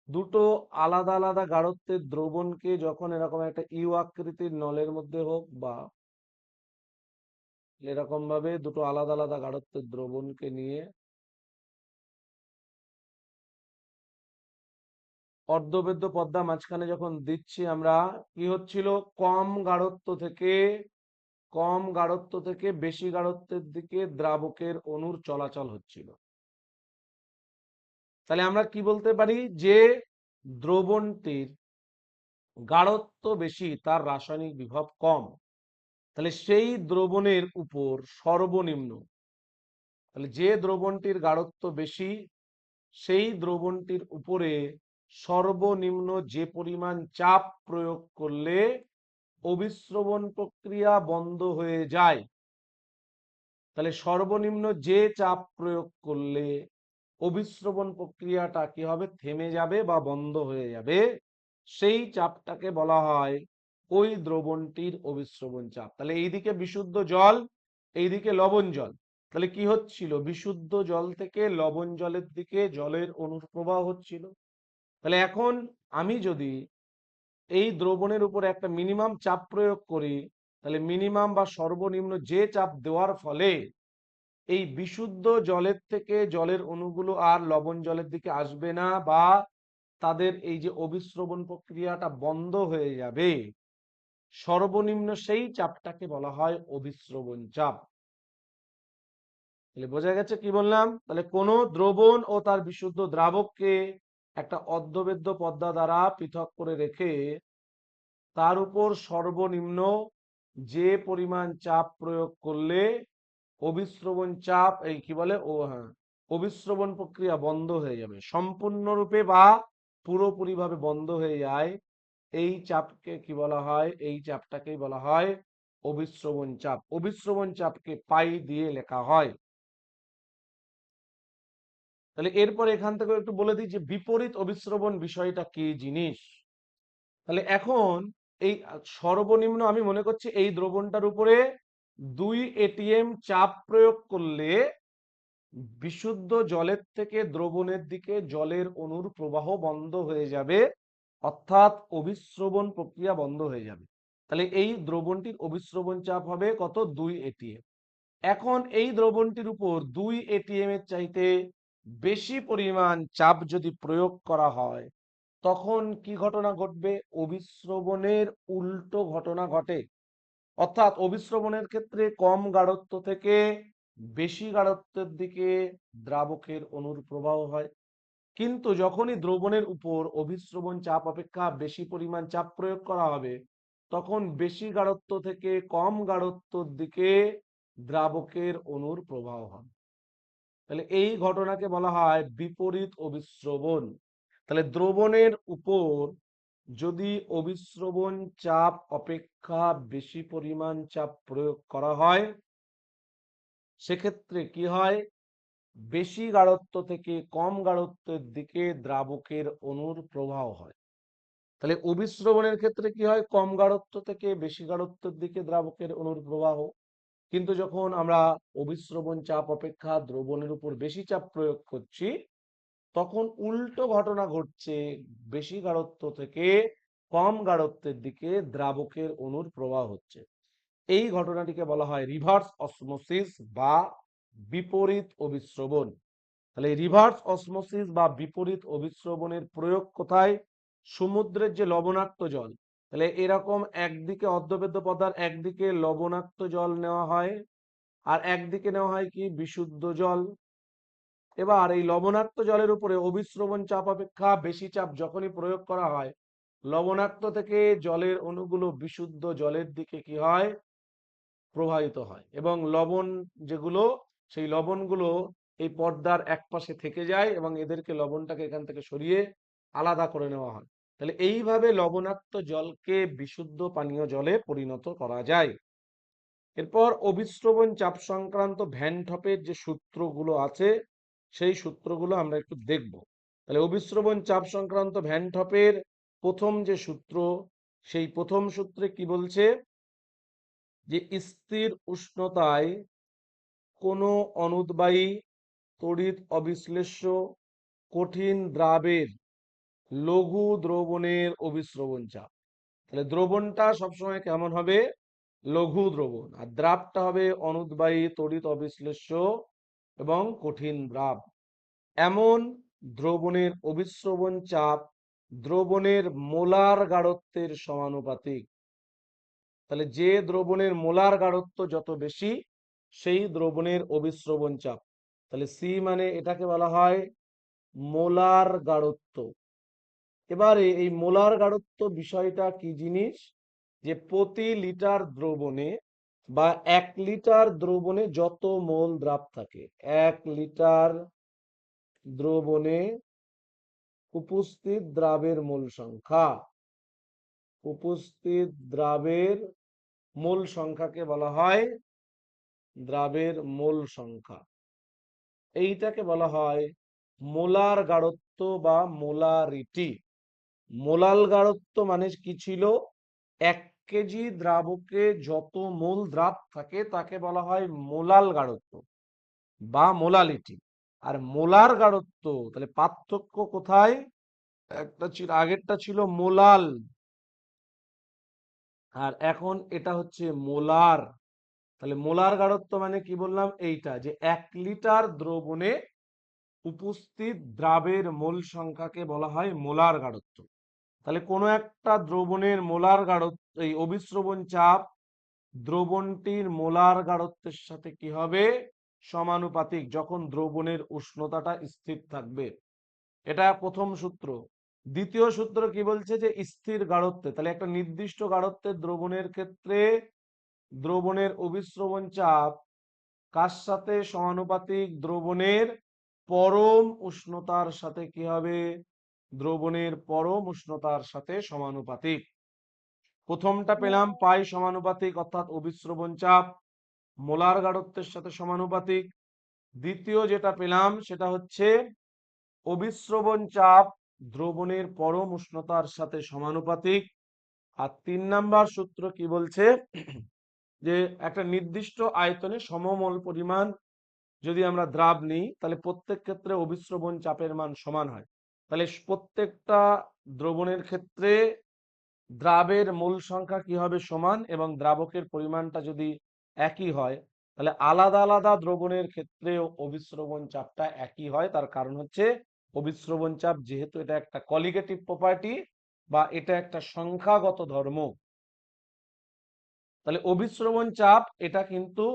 দুটো আলাদা আলাদা গাঢ়ত্বের দ্রবণকে যখন এরকম একটা ইউ আকৃতির নলের মধ্যে হোক বা এরকম ভাবে দুটো আলাদা আলাদা গাঢ়ত্বের দ্রবণকে নিয়ে অর্ধবেদ্য পর্দা মাঝখানে যখন দিচ্ছি আমরা, কি হচ্ছিল? কম গাঢ়ত্ব থেকে বেশি গাঢ়ত্বের দিকে দ্রাবকের অণুর চলাচল হচ্ছিল। তাহলে আমরা কি বলতে পারি? যে দ্রবণটির গাঢ়ত্ব বেশি, তার রাসায়নিক বিভব কম, তাহলে সেই দ্রবণের উপর সর্বনিম্ন, তাহলে যে দ্রবণটির গাঢ়ত্ব বেশি সেই দ্রবণটির উপরে সর্বনিম্ন যে পরিমাণ চাপ প্রয়োগ করলে অভিস্রবণ প্রক্রিয়া বন্ধ হয়ে যায়, তাহলে সর্বনিম্ন যে চাপ প্রয়োগ করলে অভিস্রবণ প্রক্রিয়াটা কি হবে? থেমে যাবে বা বন্ধ হয়ে যাবে, সেই চাপটাকে বলা হয় ওই দ্রবণটির অভিস্রবণ চাপ। তাহলে এইদিকে বিশুদ্ধ জল, এইদিকে লবণ জল, তাহলে কি হচ্ছিল? বিশুদ্ধ জল থেকে লবণ জলের দিকে জলের অনুপ্রবাহ হচ্ছিল। তাহলে এখন আমি যদি এই দ্রবণের উপর একটা মিনিমাম চাপ প্রয়োগ করি, তাহলে মিনিমাম বা সর্বনিম্ন যে চাপ দেওয়ার ফলে এই বিশুদ্ধ জলের থেকে জলের অণুগুলো আর লবণ জলের দিকে আসবে না, বা তাদের এই যে অভিস্রবণ প্রক্রিয়াটা বন্ধ হয়ে যাবে, সর্বনিম্ন সেই চাপটাকে বলা হয় অভিস্রবণ চাপ। তাহলে বোঝা গেছে কি বললাম? তাহলে কোন দ্রবণ ও তার বিশুদ্ধ দ্রাবককে একটা অর্ধবেদ্য পর্দা দ্বারা পৃথক করে রেখে তার উপর সর্বনিম্ন যে পরিমাণ চাপ প্রয়োগ করলে অভিস্রবণ চাপ, এই কি বলে, ও হ্যাঁ, অভিস্রবণ প্রক্রিয়া বন্ধ হয়ে যাবে, সম্পূর্ণরূপে বা পুরোপুরিভাবে বন্ধ হয়ে যায়, এই চাপকে কি বলা হয়? এই চাপটাকেই বলা হয় অভিস্রবণ চাপ। অভিস্রবণ চাপকে পাই দিয়ে লেখা হয়। তাহলে এরপর এখান থেকে একটু বলে দিই যে বিপরীত অভিস্রবণ বিষয়টা কি জিনিস। তাহলে এখন এই সর্বনিম্ন আমি মনে করছি এই দ্রবণটার উপরে 2 এটিএম চাপ প্রয়োগ করলে বিশুদ্ধ জলের থেকে দ্রবণের দিকে জলের অণুর প্রবাহ বন্ধ হয়ে যাবে, অর্থাৎ অভিস্রবণ প্রক্রিয়া বন্ধ হয়ে যাবে। তাহলে এই দ্রবণটির অভিস্রবণ চাপ হবে কত? 2 এটিএম। এখন এই দ্রবণটির উপর 2 এটিএম এর চাইতে বেশি পরিমাণ চাপ যদি প্রয়োগ করা হয়, তখন কি ঘটনা ঘটবে? অভিস্রবণের উল্টো ঘটনা ঘটে। অর্থাৎ অভিস্রবণের ক্ষেত্রে কম গাঢ়ত্ব থেকে বেশি গাঢ়ত্বের দিকে দ্রাবকের অণুর প্রবাহ হয়, কিন্তু যখনই দ্রবণের উপর অভিস্রবণ চাপ অপেক্ষা বেশি পরিমাণ চাপ প্রয়োগ করা হবে, তখন বেশি গাঢ়ত্ব থেকে কম গাঢ়ত্বর দিকে দ্রাবকের অণুর প্রবাহ হবে। তাহলে এই ঘটনাকে বলা হয় বিপরীত অভিস্রবণ। তাহলে দ্রবণের উপর যদি অভিস্রবণ চাপ অপেক্ষা বেশি পরিমাণ চাপ প্রয়োগ করা হয়, সেক্ষেত্রে কি হয়? বেশি গাঢ়ত্ব থেকে কম গাঢ়ত্বের দিকে দ্রাবকের অণুর প্রবাহ হয়। তাহলে অভিস্রবণের ক্ষেত্রে কি হয়? কম গাঢ়ত্ব থেকে বেশি গাঢ়ত্বের দিকে দ্রাবকের অণুর প্রবাহ। কিন্তু যখন আমরা অভিস্রবণ চাপ অপেক্ষা দ্রবণের উপর বেশি চাপ প্রয়োগ করছি, তখন উল্টো ঘটনা ঘটছে, বেশি গাঢ়ত্ব থেকে কম গাঢ়ত্বের দিকে দ্রাবকের অণুর প্রবাহ হচ্ছে। এই ঘটনাটিকে বলা হয় রিভার্স অসমোসিস বা বিপরীত অভিস্রবণ। তাহলে রিভার্স অসমোসিস বা বিপরীত অভিস্রবণের প্রয়োগ কোথায়? সমুদ্রের যে লবণাক্ত জল, তাহলে এরকম একদিকে অর্ধবেদ্য পদার্থ, একদিকে লবণাক্ত জল নেওয়া হয়, আর একদিকে নেওয়া হয় কি বিশুদ্ধ জল। এবার এই লবণাক্ত জলের উপরে অবিশ্রবণ চাপ অপেক্ষা বেশি চাপ যখনই প্রয়োগ করা হয়, লবণাক্ত থেকে জলের অণুগুলো বিশুদ্ধ জলের দিকে কি হয়, প্রবাহিত হয়, এবং লবণ যেগুলো, সেই লবণগুলো এই পর্দার একপাশে থেকে যায় এবং এদেরকে, লবণটাকে এখান থেকে সরিয়ে আলাদা করে নেওয়া হয়। তাহলে এইভাবে লবণাক্ত জলকে বিশুদ্ধ পানীয় জলে পরিণত করা যায়। এরপর অবিশ্রবণ চাপ সংক্রান্ত ভ্যান টপের যে সূত্রগুলো আছে, সেই সূত্রগুলো আমরা একটু দেখব। তাহলে অবিশ্রবণ চাপ সংক্রান্ত ভ্যান টপের প্রথম যে সূত্র, সেই প্রথম সূত্রে কি বলছে, যে স্থির উষ্ণতায় কোনো অনুদ্বায়ী তড়িৎ অবিশ্লেষ্য কঠিন দ্রাবের লঘু দ্রবণের অবিশ্রবণ চাপ। তাহলে দ্রবণটা সবসময় কেমন হবে, লঘু দ্রবণ, আর দ্রাবটা হবে অনুদ্বায়ী তড়িৎ অবিশ্লেষ্য এবং কঠিন দ্রাব। এমন দ্রবণের অবিশ্রবণ চাপ দ্রবণের মোলার গাঢ়ত্বের সমানুপাতিক। তাহলে যে দ্রবণের মোলার গাঢ়ত্ব যত বেশি, সেই দ্রবণের অবিশ্রবণ চাপ। তাহলে সি মানে এটাকে বলা হয় মোলার গাঢ়ত্ব। এবারে এই মোলার গাঢ়ত্ব বিষয়টা কি জিনিস, যে প্রতি লিটার দ্রবণে বা 1 লিটার দ্রবণে যত মোল দ্রাব থাকে, 1 লিটার দ্রবণে উপস্থিত দ্রাবের মোল সংখ্যা, উপস্থিত দ্রাবের মোল সংখ্যাকে বলা হয় দ্রাবের মোল সংখ্যা। এইটাকে বলা হয় মোলার গাঢ়ত্ব বা মোলারিটি। মোলাল গাঢ়ত্ব মানে কি ছিল, 1 কেজি দ্রাবকে যত মোল দ্রাব থাকে তাকে বলা হয় মোলাল গাঢ়ত্ব বা মোলালিটি। আর মোলার গাঢ়ত্ব, তাহলে পার্থক্য কোথায়, একটা ছিল, আগেরটা ছিল মোলাল, আর এখন এটা হচ্ছে মোলার। তাহলে মোলার গাঢ়ত্ব মানে কি বললাম, এইটা যে 1 লিটার দ্রবণে উপস্থিত দ্রাবের মোল সংখ্যাকে বলা হয় মোলার গাঢ়ত্ব। তাহলে কোনো একটা দ্রবণের মোলার গাঢ়ত্ব, এই অবিশ্রবণ চাপ দ্রবণটির মোলার গাঢ়ত্বের সাথে কি হবে, সমানুপাতিক, যখন দ্রবণের উষ্ণতাটা স্থির থাকবে। এটা প্রথম সূত্র। দ্বিতীয় সূত্র কি বলছে, যে স্থির গাঢ়ত্বে, তাহলে একটা নির্দিষ্ট গাঢ়ত্বের দ্রবণের ক্ষেত্রে দ্রবণের অবিশ্রবণ চাপ কার সাথে সমানুপাতিক, দ্রবণের পরম উষ্ণতার সাথে কি হবে, দ্রবণের পরম উষ্ণতার সাথে সমানুপাতিক। প্রথমটা পেলাম পাই সমানুপাতিক, অর্থাৎ অবিশ্রবণ চাপ মোলার গাঢ়ত্বের সাথে সমানুপাতিক। দ্বিতীয় যেটা পেলাম সেটা হচ্ছে অবিশ্রবণ চাপ দ্রবণের পরম উষ্ণতার সাথে সমানুপাতিক। আর 3 নাম্বার সূত্র কি বলছে, যে একটা নির্দিষ্ট আয়তনে সমমোল পরিমাণ যদি আমরা দ্রাব নিই, তাহলে প্রত্যেক ক্ষেত্রে অবিশ্রবণ চাপের মান সমান হয়। তাহলে প্রত্যেকটা দ্রবণের ক্ষেত্রে দ্রাবের মোল সংখ্যা কি হবে, সমান, এবং দ্রাবকের পরিমাণটা যদি একই হয়, তাহলে আলাদা আলাদা দ্রবণের ক্ষেত্রেও অবিশ্রবণ চাপটা একই হয়। তার কারণ হচ্ছে অবিশ্রবণ চাপ যেহেতু এটা একটা কলিগেটিভ প্রপার্টি বা এটা একটা সংখ্যাগত ধর্ম, তাহলে অবিশ্রবণ চাপ এটা কিন্তু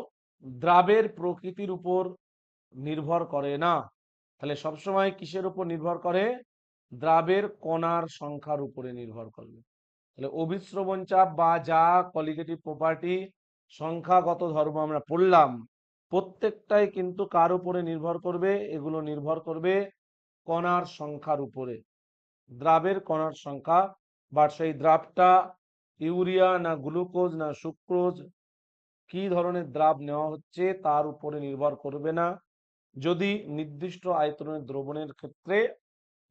দ্রাবের প্রকৃতির উপর নির্ভর করে না। তাহলে সবসময় কিসের উপর নির্ভর করে, দ্রাবের কণার সংখ্যার উপরে নির্ভর করবে। তাহলে অবিশ্রবণ চাপ বা যা কলিগেটিভ প্রপার্টি, সংখ্যাগত ধর্ম আমরা পড়লাম, প্রত্যেকটাই কিন্তু কার উপরে নির্ভর করবে, এগুলো নির্ভর করবে কণার সংখ্যার উপরে, দ্রাবের কণার সংখ্যা। বা সেই দ্রাবটা ইউরিয়া না গ্লুকোজ না সুক্রোজ, কি ধরনের দ্রাব নেওয়া হচ্ছে তার উপরে নির্ভর করবে না। যদি নির্দিষ্ট আয়তনের দ্রবণের ক্ষেত্রে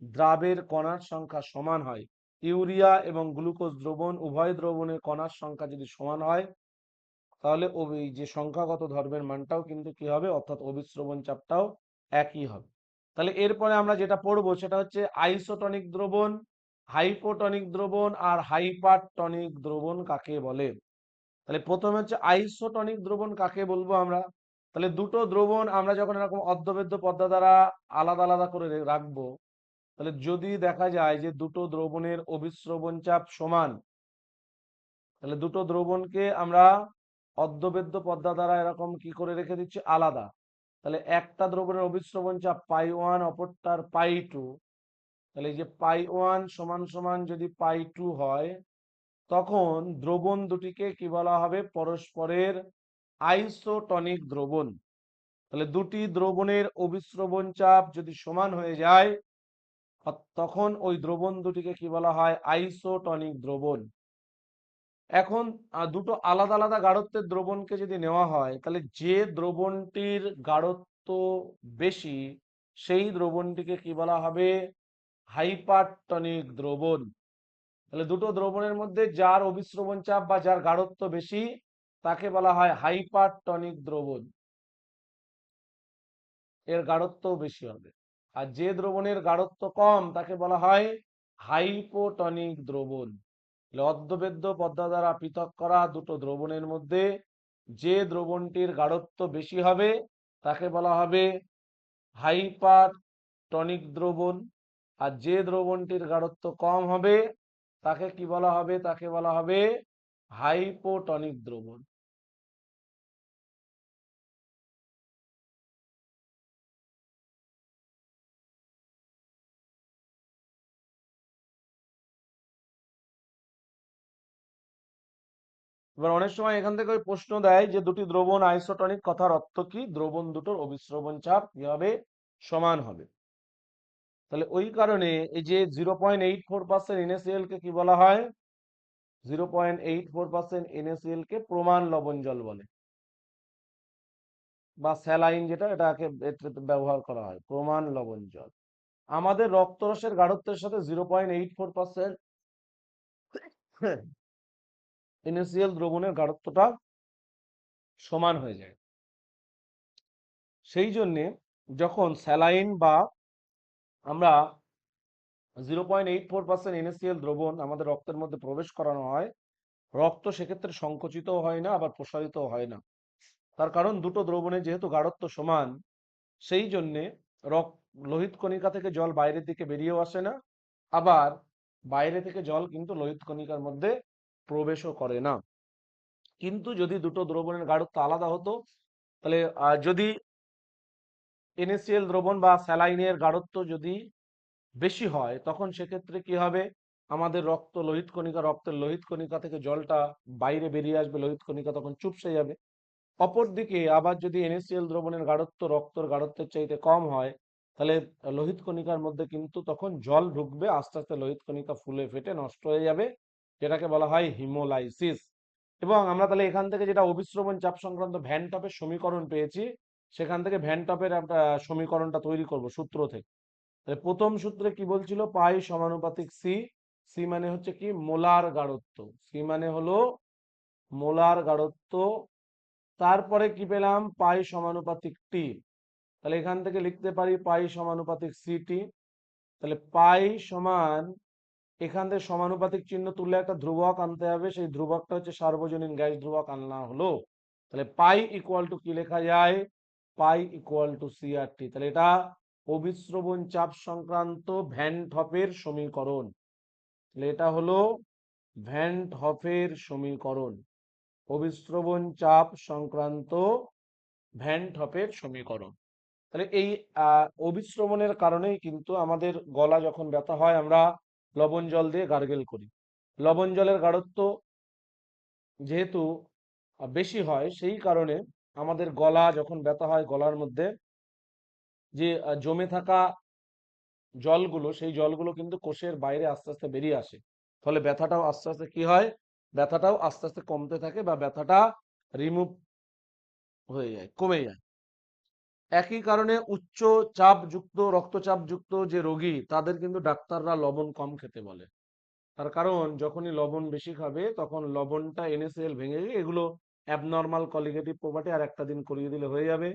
দ্রাবের কণার সংখ্যা সমান হয়, ইউরিয়া এবং গ্লুকোজ দ্রবণ উভয় দ্রবণের কণার সংখ্যা যদি সমান হয়, তাহলে ওই যে সংখ্যাগত ধর্মের মানটাও কিন্তু কি হবে, অর্থাৎ অবিশ্রবণ চাপটাও একই হবে। তাহলে এরপরে আমরা যেটা পড়বো সেটা হচ্ছে আইসোটনিক দ্রবণ, হাইপোটনিক দ্রবণ আর হাইপারটনিক দ্রবণ কাকে বলে। তাহলে প্রথমে হচ্ছে আইসোটনিক দ্রবণ কাকে বলবো আমরা। তাহলে দুটো দ্রবণ আমরা যখন এরকম অর্ধবেদ্য পর্দা দ্বারা আলাদা আলাদা করে রাখবো, তাহলে যদি দেখা যায় যে দুটো দ্রবণের অবিশ্রবণ চাপ সমান, তাহলে দুটো দ্রবণকে আমরা অর্ধবেদ্য পদ্মা দ্বারা এরকম কি করে রেখে দিচ্ছি আলাদা। তাহলে একটা দ্রবণের অভিস্রবণ চাপ পাই 1, অপরটার পাই 2। তাহলে এই যে পাই 1 সমান সমান যদি পাই 2 হয়, তখন দ্রবণ দুটিকে কি বলা হবে? পরস্পরের আইসোটনিক দ্রবণ। তাহলে দুটি দ্রবণের অভিস্রবণ চাপ যদি সমান হয়ে যায়, তখন ওই দ্রবণ দুটিকে কি বলা হয়? আইসোটনিক দ্রবণ। এখন দুটো আলাদা আলাদা গাঢ়ত্বের দ্রবণকে যদি নেওয়া হয়, তাহলে যে দ্রবণটির গাঢ়ত্ব বেশি সেই দ্রবণটিকে কি বলা হবে? হাইপারটনিক দ্রবণ। তাহলে দুটো দ্রবণের মধ্যে যার অভিস্রবণ চাপ বা যার গাঢ়ত্ব বেশি তাকে বলা হয় হাইপারটনিক দ্রবণ, এর গাঢ়ত্ব বেশি হবে। আর যে দ্রবণের গাঢ়ত্ব কম তাকে বলা হয় হাইপোটনিক দ্রবণ। অর্ধবেদ্য পদ্মা দ্বারা পৃথক করা দুটো দ্রবণের মধ্যে যে দ্রবণটির গাঢ়ত্ব বেশি হবে তাকে বলা হবে হাইপারটনিক দ্রবণ, আর যে দ্রবণটির গাঢ়ত্ব কম হবে তাকে কি বলা হবে? তাকে বলা হবে হাইপোটনিক দ্রবণ। এবার অনেক সময় এখান থেকে ওই প্রশ্ন দেয় যে দুটি দ্রবণ আইসোটনিক, কথার অর্থ কি? দ্রবণ দুটোর অভিস্রবণ চাপ কি হবে? সমান হবে। তাহলে ওই কারণে এই যে 0.84% NaCl কে কি বলা হয়? 0.84% NaCl কে প্রমাণ লবণ জল বলে, বা স্যালাইন যেটা, এটাকে এটাতে ব্যবহার করা হয় প্রমাণ লবণ জল। আমাদের রক্তরসের গাঢ়ত্বের সাথে 0.84% NaCl দ্রবণের গাঢ়ত্বটা সমান হয়ে যায়। সেই জন্যে যখন স্যালাইন বা আমরা 0.84% NaCl দ্রবণ আমাদের রক্তের মধ্যে প্রবেশ করানো হয়, রক্ত সেক্ষেত্রে সংকুচিতও হয় না, আবার প্রসারিতও হয় না। তার কারণ দুটো দ্রবণের যেহেতু গাঢ়ত্ব সমান, সেই জন্যে রক্ত লোহিত কণিকা থেকে জল বাইরের দিকে বেরিয়েও আসে না, আবার বাইরে থেকে জল কিন্তু লোহিত কণিকার মধ্যে প্রবেশও করে না। কিন্তু যদি দুটো দ্রবণের গাঢ়ত্ব আলাদা হতো, তাহলে যদি NaCl দ্রবণ বা স্যালাইনের গাঢ়ত্ব যদি বেশি হয়, তখন সেক্ষেত্রে কি হবে? আমাদের রক্তের লোহিত কণিকা থেকে জলটা বাইরে বেরিয়ে আসবে, লোহিত কণিকা তখন চুপসে যাবে। অপরদিকে আবার যদি NaCl দ্রবণের গাঢ়ত্ব রক্তের গাঢ়ত্বের চাইতে কম হয়, তাহলে লোহিত কণিকার মধ্যে কিন্তু তখন জল ঢুকবে, আস্তে আস্তে লোহিত কণিকা ফুলে ফেটে নষ্ট হয়ে যাবে, যেটাকে বলা হয় হিমোলাইসিস। এবং আমরা তাহলে এখান থেকে যেটা অভিস্রবণ চাপ সংক্রান্ত ভ্যান টপের সমীকরণ পেয়েছি, সেখান থেকে ভ্যান টপের একটা সমীকরণটা তৈরি করব সূত্র থেকে। তাহলে প্রথম সূত্রে কি বলছিল? পাই সমানুপাতিক সি। সি মানে হচ্ছে কি? মোলার গাঢ়ত্ব। সি মানে হলো মোলার গাঢ়ত্ব। তারপরে কি পেলাম? পাই সমানুপাতিক টি। তাহলে এখান থেকে লিখতে পারি পাই সমানুপাতিক সিটি। তাহলে পাই সমান, এখান থেকে সমানুপাতিক চিহ্ন তুললে একটা ধ্রুবক আনতে হবে, সেই ধ্রুবকটা হচ্ছে সার্বজনীন গ্যাস ধ্রুবক আনলা হলো। তাহলে পাই ইকুয়াল টু কি লেখা যায়? পাই ইকুয়াল টু সিআরটি। তাহলে এটা অভিস্রবণ চাপ সংক্রান্ত ভ্যান টপের সমীকরণ। তাহলে এটা হলো ভ্যান টপের সমীকরণ, অভিস্রবণ চাপ সংক্রান্ত ভ্যান টপের সমীকরণ। তাহলে এই অভিস্রবণের কারণেই কিন্তু আমাদের গলা যখন ব্যথা হয় আমরা লবণ জল দিয়ে গার্গেল করি। লবণ জলের গাঢ়ত্ব যেহেতু বেশি হয়, সেই কারণে আমাদের গলা যখন ব্যথা হয়, গলার মধ্যে যে জমে থাকা জলগুলো, সেই জলগুলো কিন্তু কোষের বাইরে আস্তে আস্তে বেরিয়ে আসে। ফলে ব্যথাটাও আস্তে আস্তে কি হয়? ব্যথাটাও আস্তে আস্তে কমতে থাকে, বা ব্যথাটা রিমুভ হয়ে যায়, কমে যায়। একই কারণে উচ্চ চাপযুক্ত রক্তচাপযুক্ত যে রোগী, তাদের কিন্তু ডাক্তাররা লবণ কম খেতে বলে। তার কারণ যখনই লবণ বেশি খাবে, তখন লবণটা NaCl ভেঙে গিয়ে এগুলো অ্যাবনর্মাল কলিগেটিভ প্রপার্টি আর একটা দিন করিয়ে দিলে হয়ে যাবে।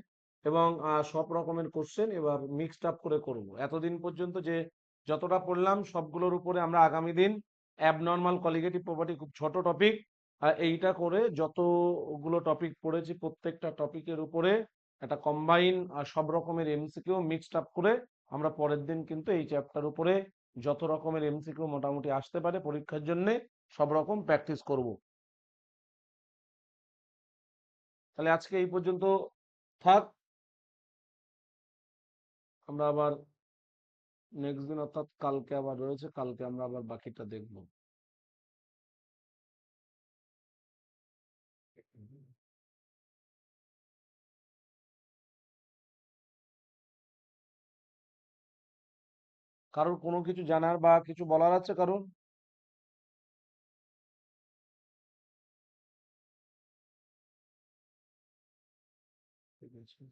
এবং সব রকমের কোশ্চেন এবার মিক্সড আপ করে করব। এতদিন পর্যন্ত যে যতটা পড়লাম সবগুলোর উপরে আমরা আগামী দিন অ্যাবনর্মাল কলিগেটিভ প্রপার্টি, খুব ছোট টপিক, এইটা করে যতগুলো টপিক পড়েছি প্রত্যেকটা টপিকের উপরে একটা কম্বাইন সব রকমের MCQ মিক্সড আপ করে আমরা পরের দিন কিন্তু এই চ্যাপ্টার উপরে যত রকমের MCQ মোটামুটি আসতে পারে পরীক্ষার জন্য সব রকম প্র্যাকটিস করব। তাহলে আজকে এই পর্যন্ত থাক। আমরা আবার নেক্সট দিন অর্থাৎ কালকে আবার রয়েছে, কালকে আমরা আবার বাকিটা দেখবো। কারোর কোনো কিছু জানার বা কিছু বলার আছে কারণ? ঠিক আছে।